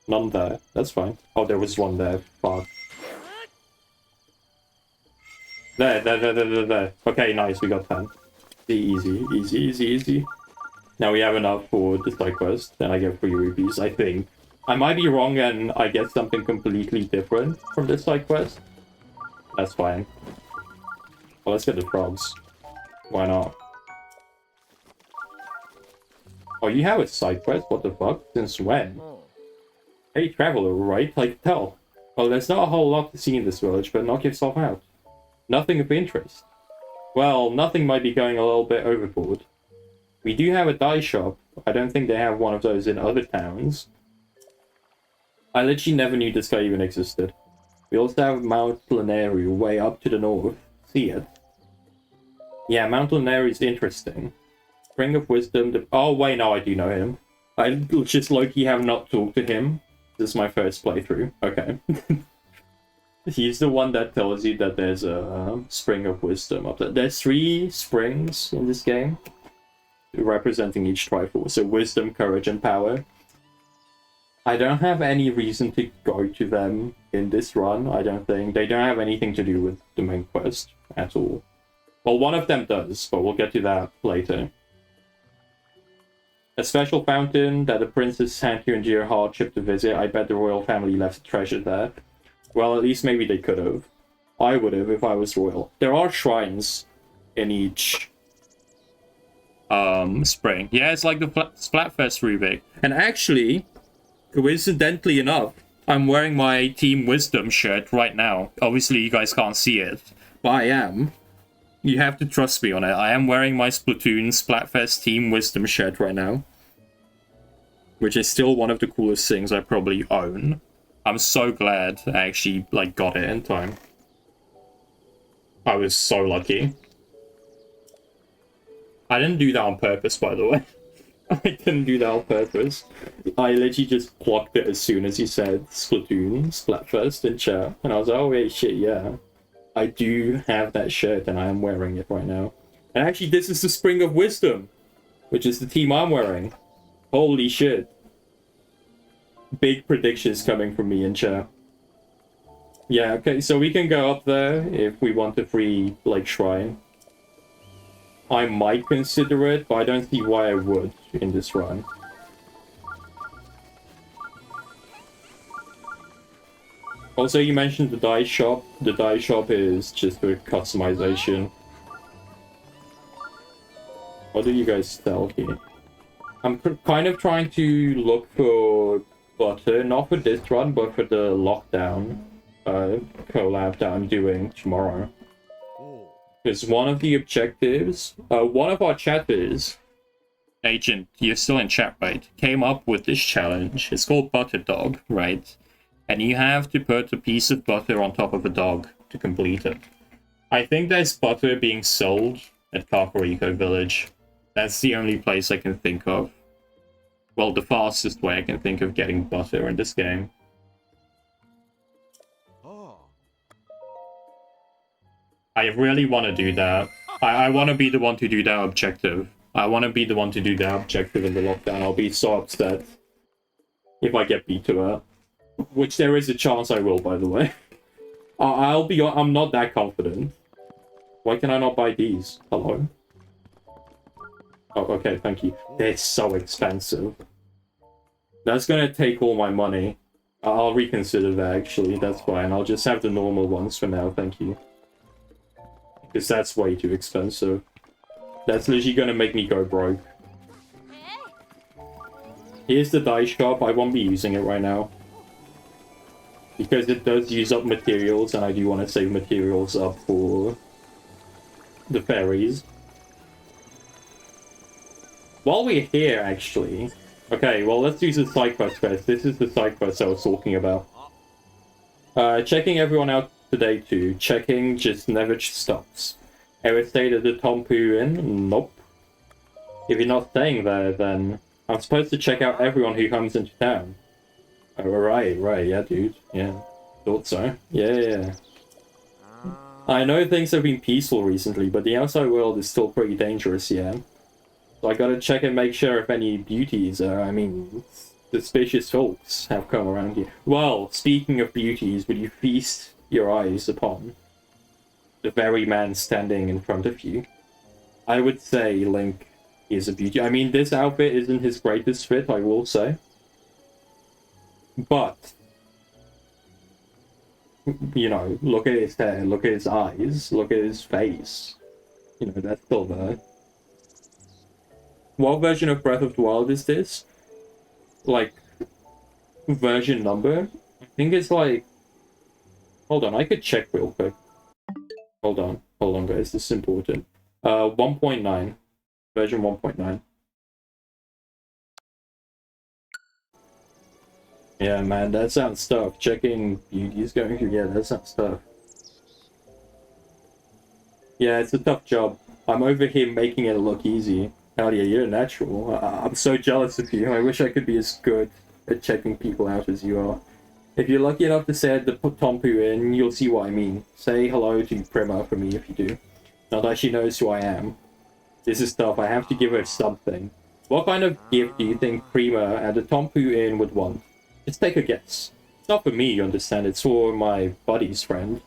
None there. That's fine. Oh, there was 1 there. Fuck. There. Okay, nice. We got 10. Easy. Now we have enough for the side quest. Then I get 3 rupees, I think. I might be wrong and I get something completely different from this side quest. That's fine. Well, let's get the frogs. Why not? Oh, you have a side quest? What the fuck? Since when? Hey, traveler, right? I can tell. Well, there's not a whole lot to see in this village, but knock yourself out. Nothing of interest. Well, nothing might be going a little bit overboard. We do have a dye shop. I don't think they have one of those in other towns. I literally never knew this guy even existed. We also have Mount Laneri way up to the north. See it? Yeah, Mount Laneri is interesting. Spring of Wisdom... Oh, wait, no, I do know him. I just low-key have not talked to him. This is my first playthrough. Okay. He's the one that tells you that there's a Spring of Wisdom up there. There's 3 springs in this game, representing each Triforce. So Wisdom, Courage, and Power. I don't have any reason to go to them in this run, I don't think. They don't have anything to do with the main quest at all. Well, one of them does, but we'll get to that later. A special fountain that the princess had to endure hardship to visit. I bet the royal family left treasure there. Well, at least maybe they could have. I would have if I was royal. There are shrines in each spring. Yeah, it's like the Splatfest Rubik. And actually, coincidentally enough, I'm wearing my Team Wisdom shirt right now. Obviously, you guys can't see it, but I am. You have to trust me on it. I am wearing my Splatoon Splatfest Team Wisdom shirt right now. Which is still one of the coolest things I probably own. I'm so glad I actually, like, got it in time. I was so lucky. I didn't do that on purpose, by the way. I didn't do that on purpose. I literally just clocked it as soon as you said Splatoon, Splatfest in chat. And I was like, oh wait, shit, yeah. I do have that shirt and I am wearing it right now. And actually, this is the Spring of Wisdom, which is the team I'm wearing. Holy shit. Big predictions coming from me in chat. Yeah, okay, so we can go up there if we want a free, like, shrine. I might consider it, but I don't see why I would in this run. Also, you mentioned the dye shop. The dye shop is just for customization. What do you guys sell here? I'm kind of trying to look for butter, not for this run, but for the lockdown collab that I'm doing tomorrow. Because one of the objectives, one of our chatters, Agent, you're still in chat, right? Came up with this challenge. It's called Butter Dog, right? And you have to put a piece of butter on top of a dog to complete it. I think there's butter being sold at Kakariko Village. That's the only place I can think of. Well, the fastest way I can think of getting butter in this game. I really want to do that. I want to be the one to do that objective. I want to be the one to do that objective in the lockdown. I'll be so upset if I get beat to it. Which there is a chance I will, by the way. I'm not that confident. Why can I not buy these? Hello? Oh, okay, thank you. They're so expensive. That's gonna take all my money. I'll reconsider that, actually. That's fine. I'll just have the normal ones for now, thank you. Because that's way too expensive. That's literally gonna make me go broke. Here's the dice shop. I won't be using it right now. Because it does use up materials, and I do want to save materials up for the fairies. While we're here, actually... Okay, well, let's use the side quest first. This is the side quest I was talking about. Checking everyone out today, too. Checking just never stops. Ever stayed at the Tompu Inn? Nope. If you're not staying there, then I'm supposed to check out everyone who comes into town. Oh, right, yeah, dude. Yeah, thought so. Yeah. I know things have been peaceful recently, but the outside world is still pretty dangerous, yeah. So I gotta check and make sure if any beauties, suspicious folks have come around here. Well, speaking of beauties, would you feast your eyes upon the very man standing in front of you? I would say Link is a beauty. I mean, this outfit isn't his greatest fit, I will say. But, you know, look at his hair, look at his eyes, look at his face. You know, that's still there. What version of Breath of the Wild is this? Like, version number? I think it's like... Hold on, I could check real quick. Hold on guys, this is important. 1.9. Version 1.9. Yeah, man, that sounds tough. Checking beauties going through, yeah, that sounds tough. Yeah, it's a tough job. I'm over here making it look easy. Hell yeah, you're natural. I'm so jealous of you. I wish I could be as good at checking people out as you are. If you're lucky enough to say at the Tompu Inn, you'll see what I mean. Say hello to Prima for me if you do. Not that she knows who I am. This is tough. I have to give her something. What kind of gift do you think Prima at the Tompu Inn would want? Just take a guess. It's not for me, you understand. It's for my buddy's friend.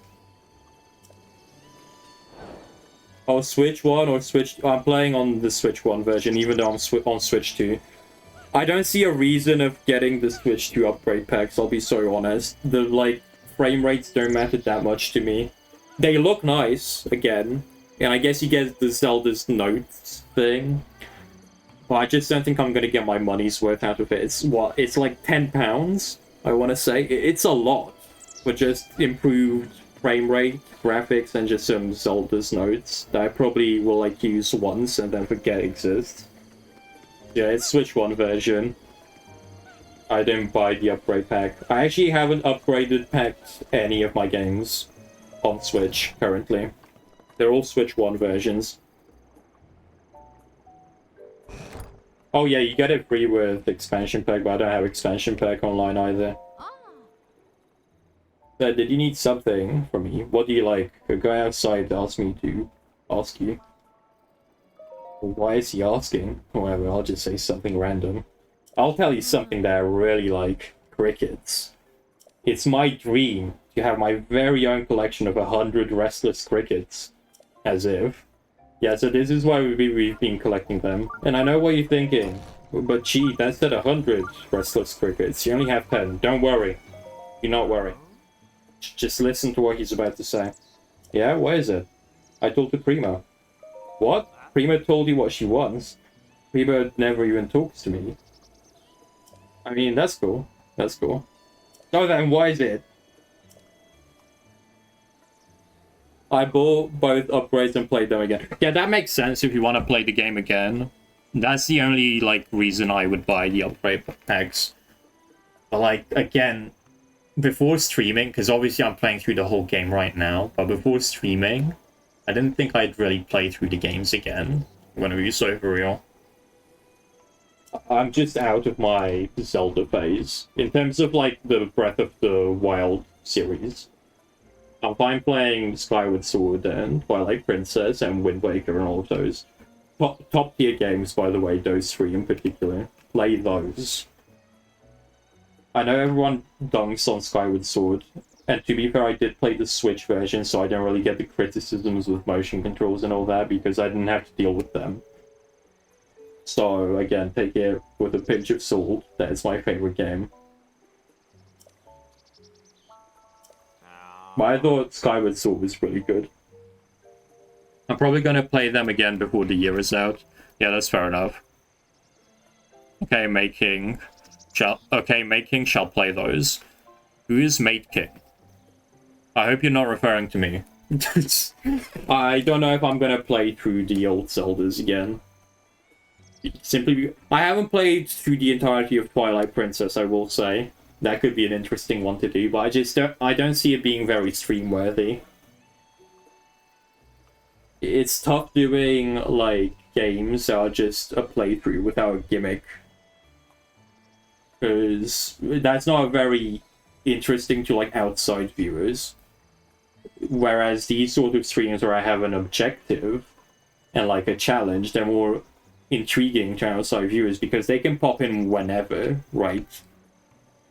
Oh, Switch 1 or Switch... I'm playing on the Switch 1 version, even though I'm on Switch 2. I don't see a reason of getting the Switch 2 upgrade packs, I'll be so honest. The, like, frame rates don't matter that much to me. They look nice, again. And I guess you get the Zelda's Notes thing. But I just don't think I'm gonna get my money's worth out of it. It's, what, it's like £10, I want to say. It's a lot for just improved frame rate, graphics, and just some Zelda's Notes that I probably will like use once and then forget exist. Yeah, it's Switch 1 version. I didn't buy the upgrade pack. I actually haven't upgraded packed any of my games on Switch currently. They're all Switch 1 versions. Oh yeah, you get it free with expansion pack, but I don't have expansion pack online either. Did you need something from me? What do you like? A guy outside asked me to ask you. Why is he asking? Whatever, I'll just say something random. I'll tell you something that I really like. Crickets. It's my dream to have my very own collection of 100 restless crickets. As if. Yeah, so this is why we've been collecting them. And I know what you're thinking. But gee, that's at 100 restless crickets. You only have 10. Don't worry. Do not worry. Just listen to what he's about to say. Yeah, what is it? I told to Prima. What? Prima told you what she wants? Prima never even talks to me. I mean, that's cool. That's cool. So then, what is it? I bought both upgrades and played them again. Yeah, that makes sense if you want to play the game again. That's the only, like, reason I would buy the upgrade packs. But, like, again... Before streaming, because obviously I'm playing through the whole game right now, but before streaming, I didn't think I'd really play through the games again. I'm gonna be so for real. I'm just out of my Zelda phase. In terms of, like, the Breath of the Wild series. I'm fine playing Skyward Sword and Twilight Princess and Wind Waker and all of those. Top tier games, by the way, those three in particular. Play those. I know everyone dunks on Skyward Sword, and to be fair, I did play the Switch version, so I don't really get the criticisms with motion controls and all that, because I didn't have to deal with them. So, again, take it with a pinch of salt. That is my favorite game. But I thought Skyward Sword was really good. I'm probably going to play them again before the year is out. Yeah, that's fair enough. Okay, Making shall play those. Who is Mate King? I hope you're not referring to me. I don't know if I'm going to play through the old Zeldas again. Simply, I haven't played through the entirety of Twilight Princess, I will say. That could be an interesting one to do, but I don't see it being very stream-worthy. It's tough doing, like, games that are just a playthrough without a gimmick. Because that's not very interesting to, like, outside viewers. Whereas these sort of streams where I have an objective and, like, a challenge, they're more intriguing to outside viewers because they can pop in whenever, right?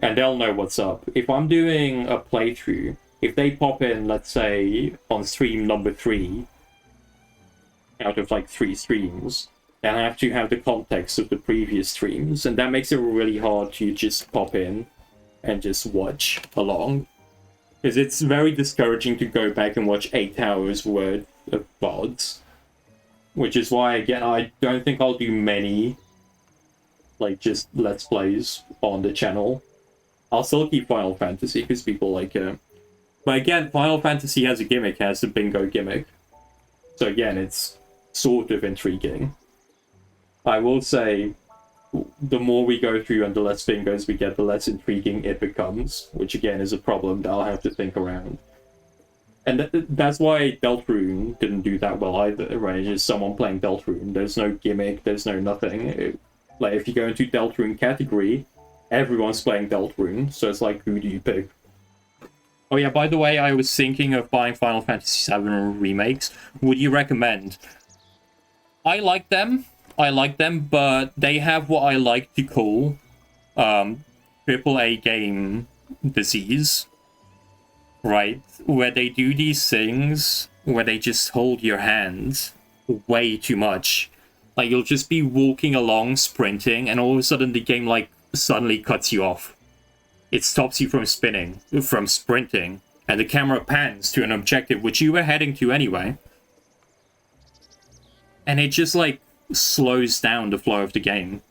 And they'll know what's up. If I'm doing a playthrough, if they pop in, let's say, on stream number 3, out of like 3 streams, then I have to have the context of the previous streams, and that makes it really hard to just pop in and just watch along. Because it's very discouraging to go back and watch 8 hours worth of VODs. Which is why, again, I don't think I'll do many, like, just Let's Plays on the channel. I'll still keep Final Fantasy, because people like it. But again, Final Fantasy has a gimmick, has a bingo gimmick. So again, it's sort of intriguing. I will say, the more we go through and the less bingos we get, the less intriguing it becomes. Which again is a problem that I'll have to think around. And that's why Deltarune didn't do that well either, right? It's just someone playing Deltarune. There's no gimmick, there's no nothing. Like, if you go into Deltarune category, everyone's playing Deltarune, so it's like, who do you pick? Oh yeah, by the way, I was thinking of buying Final Fantasy VII remakes. Would you recommend? I like them, but they have what I like to call AAA game disease. Right? Where they do these things where they just hold your hand way too much. Like, you'll just be walking along, sprinting, and all of a sudden the game, like, suddenly cuts you off. It stops you from sprinting, and the camera pans to an objective which you were heading to anyway. And it just, like, slows down the flow of the game.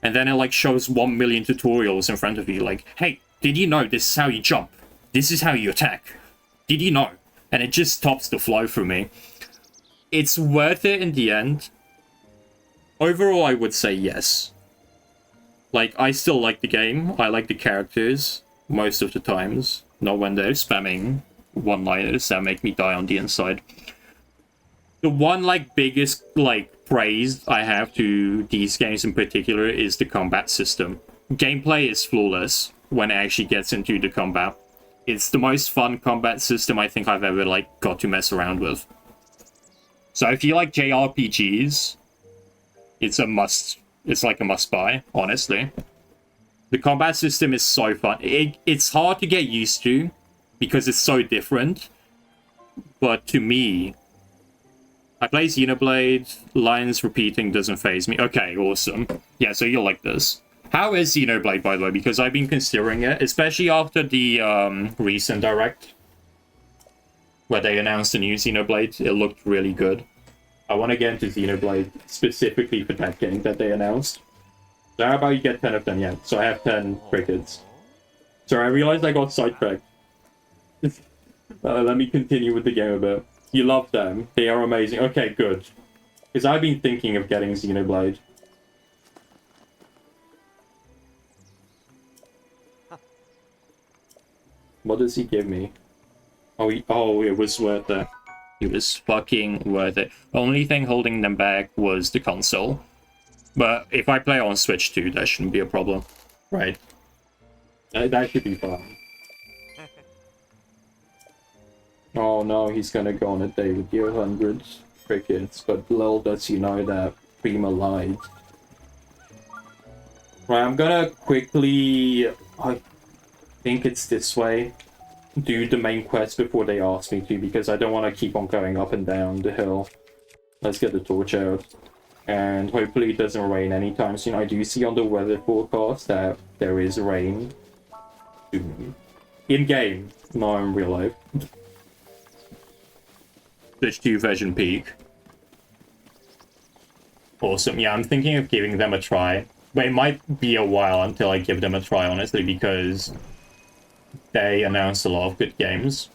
And then it, like, shows 1 million tutorials in front of you, like, hey, did you know this is how you jump? This is how you attack. Did you know? And it just stops the flow for me. It's worth it in the end. Overall, I would say yes. Like, I still like the game. I like the characters most of the times. Not when they're spamming one-liners that make me die on the inside. The one, like, biggest, like, praise I have to these games in particular is the combat system. Gameplay is flawless when it actually gets into the combat. It's the most fun combat system I think I've ever, like, got to mess around with. So if you like JRPGs, it's a must. It's like a must-buy, honestly. The combat system is so fun. It's hard to get used to, because it's so different. But to me, I play Xenoblade, lines repeating doesn't faze me. Okay, awesome. Yeah, so you'll like this. How is Xenoblade, by the way? Because I've been considering it, especially after the recent Direct, where they announced the new Xenoblade. It looked really good. I want to get into Xenoblade specifically for that game that they announced. So how about you get 10 of them? Yeah, so I have 10 crickets. Sorry, I realized I got sidetracked. Let me continue with the game a bit. You love them. They are amazing. Okay, good. Because I've been thinking of getting Xenoblade. What does he give me? Oh, it was worth it. It was fucking worth it. The only thing holding them back was the console. But if I play on Switch too, that shouldn't be a problem. Right. That should be fine. Oh no, he's gonna go on a date with the 100 crickets, but little does he know that Prima lied. Right, I'm gonna quickly, I think it's this way, do the main quest before they ask me to, because I don't want to keep on going up and down the hill. Let's get the torch out. And hopefully it doesn't rain anytime soon. I do see on the weather forecast that there is rain soon. In-game, not in real life. Switch 2 version peak. Awesome. Yeah, I'm thinking of giving them a try. But it might be a while until I give them a try, honestly, because they announced a lot of good games.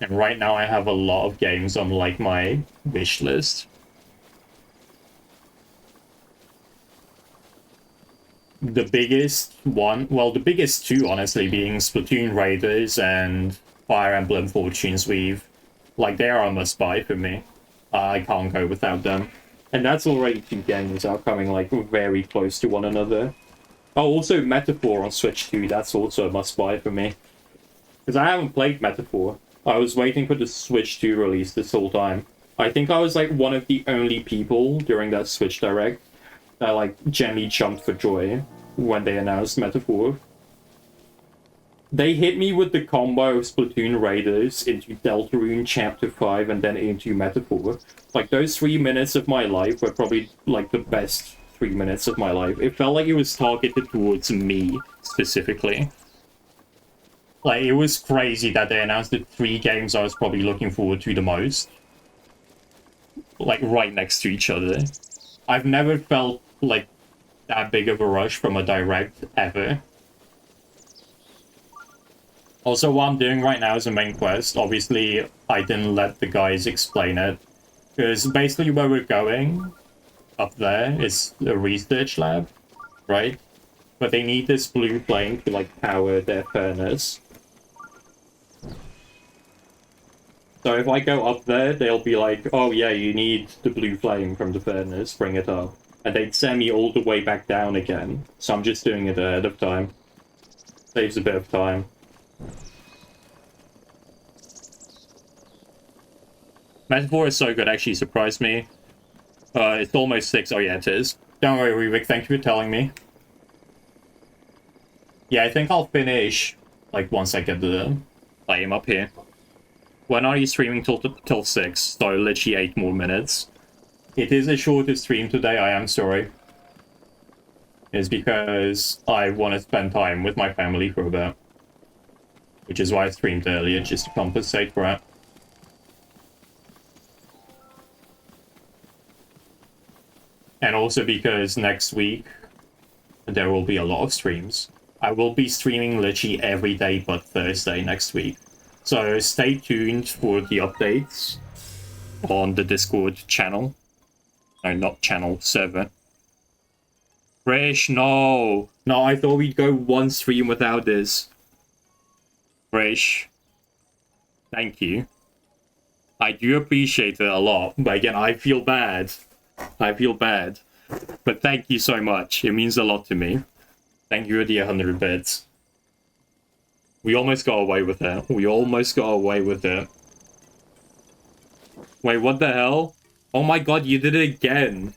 And right now I have a lot of games on, like, my wish list. The biggest one, well, the biggest two, honestly, being Splatoon Raiders and Fire Emblem Fortune's Weave. Like, they are a must-buy for me. I can't go without them. And that's already 2 games that are coming, like, very close to one another. Oh, also Metaphor on Switch 2, that's also a must-buy for me. Because I haven't played Metaphor. I was waiting for the Switch 2 release this whole time. I think I was, like, one of the only people during that Switch Direct that, like, genuinely jumped for joy when they announced Metaphor. They hit me with the combo of Splatoon Raiders into Deltarune Chapter 5 and then into Metaphor. Like, those 3 minutes of my life were probably, like, the best 3 minutes of my life. It felt like it was targeted towards me, specifically. Like, it was crazy that they announced the 3 games I was probably looking forward to the most. Like, right next to each other. I've never felt, like, that big of a rush from a Direct, ever. Also, what I'm doing right now is a main quest. Obviously, I didn't let the guys explain it. Because basically where we're going, up there, is a research lab, right? But they need this blue flame to, like, power their furnace. So if I go up there, they'll be like, oh yeah, you need the blue flame from the furnace, bring it up. And they'd send me all the way back down again. So I'm just doing it ahead of time. Saves a bit of time. Metaphor is so good, actually surprised me. It's almost 6. Oh yeah, it is. Don't worry, Rubik, thank you for telling me. Yeah, I think I'll finish, like, once I get the flame up here. When are you streaming till 6? So literally 8 more minutes. It is a shorter stream today, I am sorry. It's because I want to spend time with my family for a bit. Which is why I streamed earlier, just to compensate for it. And also because next week, there will be a lot of streams. I will be streaming literally every day but Thursday next week. So stay tuned for the updates on the Discord channel. No, not channel, server. Fresh, no! No, I thought we'd go one stream without this. Fresh. Thank you. I do appreciate it a lot, but again, I feel bad. I feel bad. But thank you so much. It means a lot to me. Thank you for the 100 bits. We almost got away with it. We almost got away with it. Wait, what the hell? Oh my god, you did it again.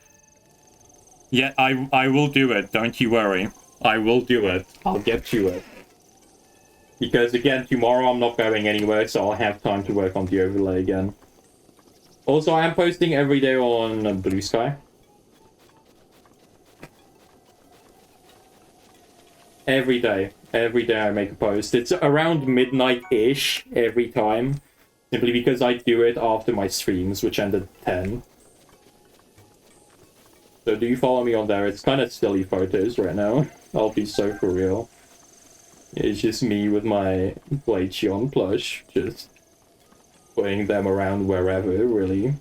Yeah, I will do it. Don't you worry. I will do it. I'll get to it. Because again, tomorrow I'm not going anywhere, so I'll have time to work on the overlay again. Also, I am posting every day on Blue Sky. Every day. Every day I make a post. It's around midnight-ish every time. Simply because I do it after my streams, which end at 10. So do you follow me on there? It's kind of silly photos right now. I'll be so for real. It's just me with my Glaceon plush, just putting them around wherever, really.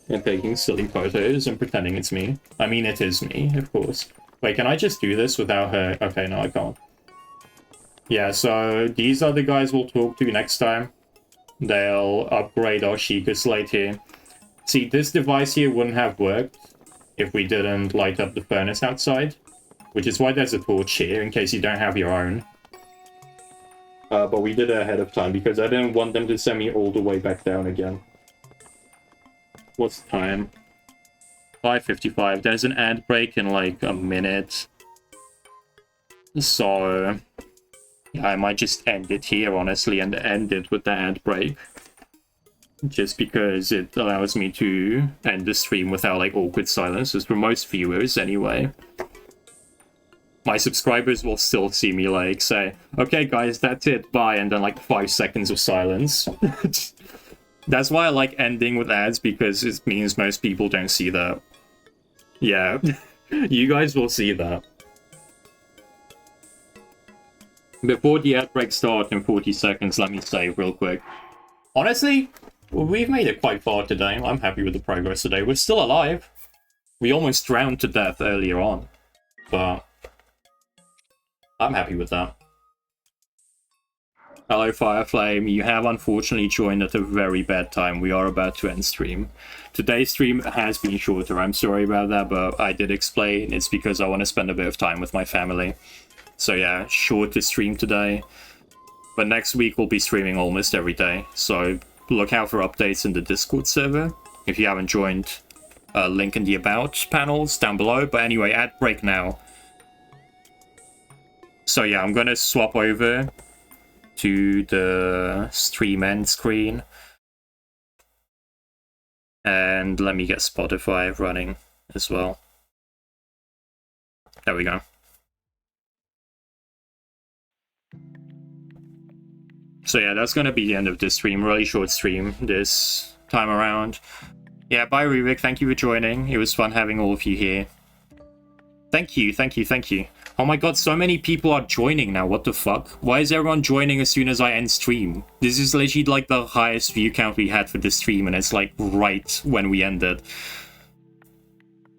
And taking silly photos and pretending it's me. I mean, it is me, of course. Wait, can I just do this without her? Okay, no, I can't. Yeah, so these are the guys we'll talk to next time. They'll upgrade our Sheikah slate here. See, this device here wouldn't have worked if we didn't light up the furnace outside. Which is why there's a torch here, in case you don't have your own. But we did it ahead of time because I didn't want them to send me all the way back down again. What's the time? 5:55. There's an ad break in like a minute. So yeah, I might just end it here, honestly, and end it with the ad break. Just because it allows me to end the stream without like awkward silences for most viewers anyway. My subscribers will still see me like say, okay guys, that's it, bye, and then like 5 seconds of silence. That's why I like ending with ads, because it means most people don't see that. Yeah, you guys will see that. Before the ad break starts in 40 seconds, let me say real quick. Honestly, we've made it quite far today. I'm happy with the progress today. We're still alive. We almost drowned to death earlier on. But I'm happy with that. Hello Fireflame, you have unfortunately joined at a very bad time. We are about to end stream. Today's stream has been shorter, I'm sorry about that, but I did explain it's because I want to spend a bit of time with my family. So yeah, shorter stream today. But next week we'll be streaming almost every day, so look out for updates in the Discord server. If you haven't joined, link in the About panels down below. But anyway, ad break now. So yeah, I'm gonna swap over to the stream end screen. And let me get Spotify running as well. There we go. So yeah, that's gonna be the end of this stream. Really short stream this time around. Yeah, bye Rubik, thank you for joining. It was fun having all of you here. Thank you, thank you, thank you. Oh my god, so many people are joining now, what the fuck? Why is everyone joining as soon as I end stream? This is literally like the highest view count we had for this stream, and it's like right when we ended.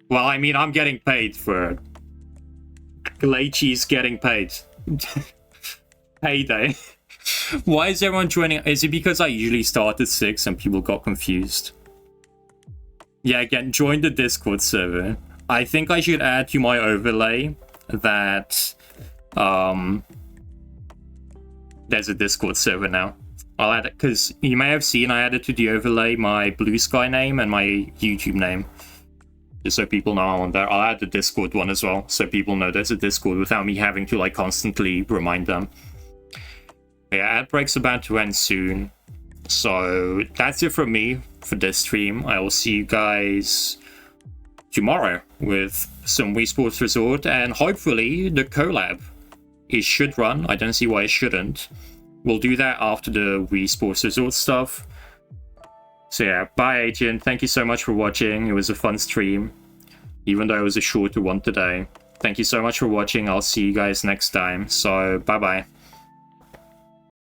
Well, I mean, I'm getting paid for... Glaichi's getting paid. Payday. Why is everyone joining? Is it because I usually start at 6 and people got confused? Yeah, again, join the Discord server. I think I should add to my overlay that there's a Discord server now. I'll add it because you may have seen I added to the overlay my Blue Sky name and my YouTube name, just so people know I'm on there. I'll add the Discord one as well, so people know there's a Discord without me having to like constantly remind them. Yeah, ad break's about to end soon, so that's it from me for this stream. I will see you guys tomorrow with some Wii Sports Resort, and hopefully the collab. It should run, I don't see why it shouldn't. We'll do that after the Wii Sports Resort stuff. So yeah, bye Agent, thank you so much for watching, it was a fun stream, even though it was a shorter one today. Thank you so much for watching, I'll see you guys next time, so bye bye.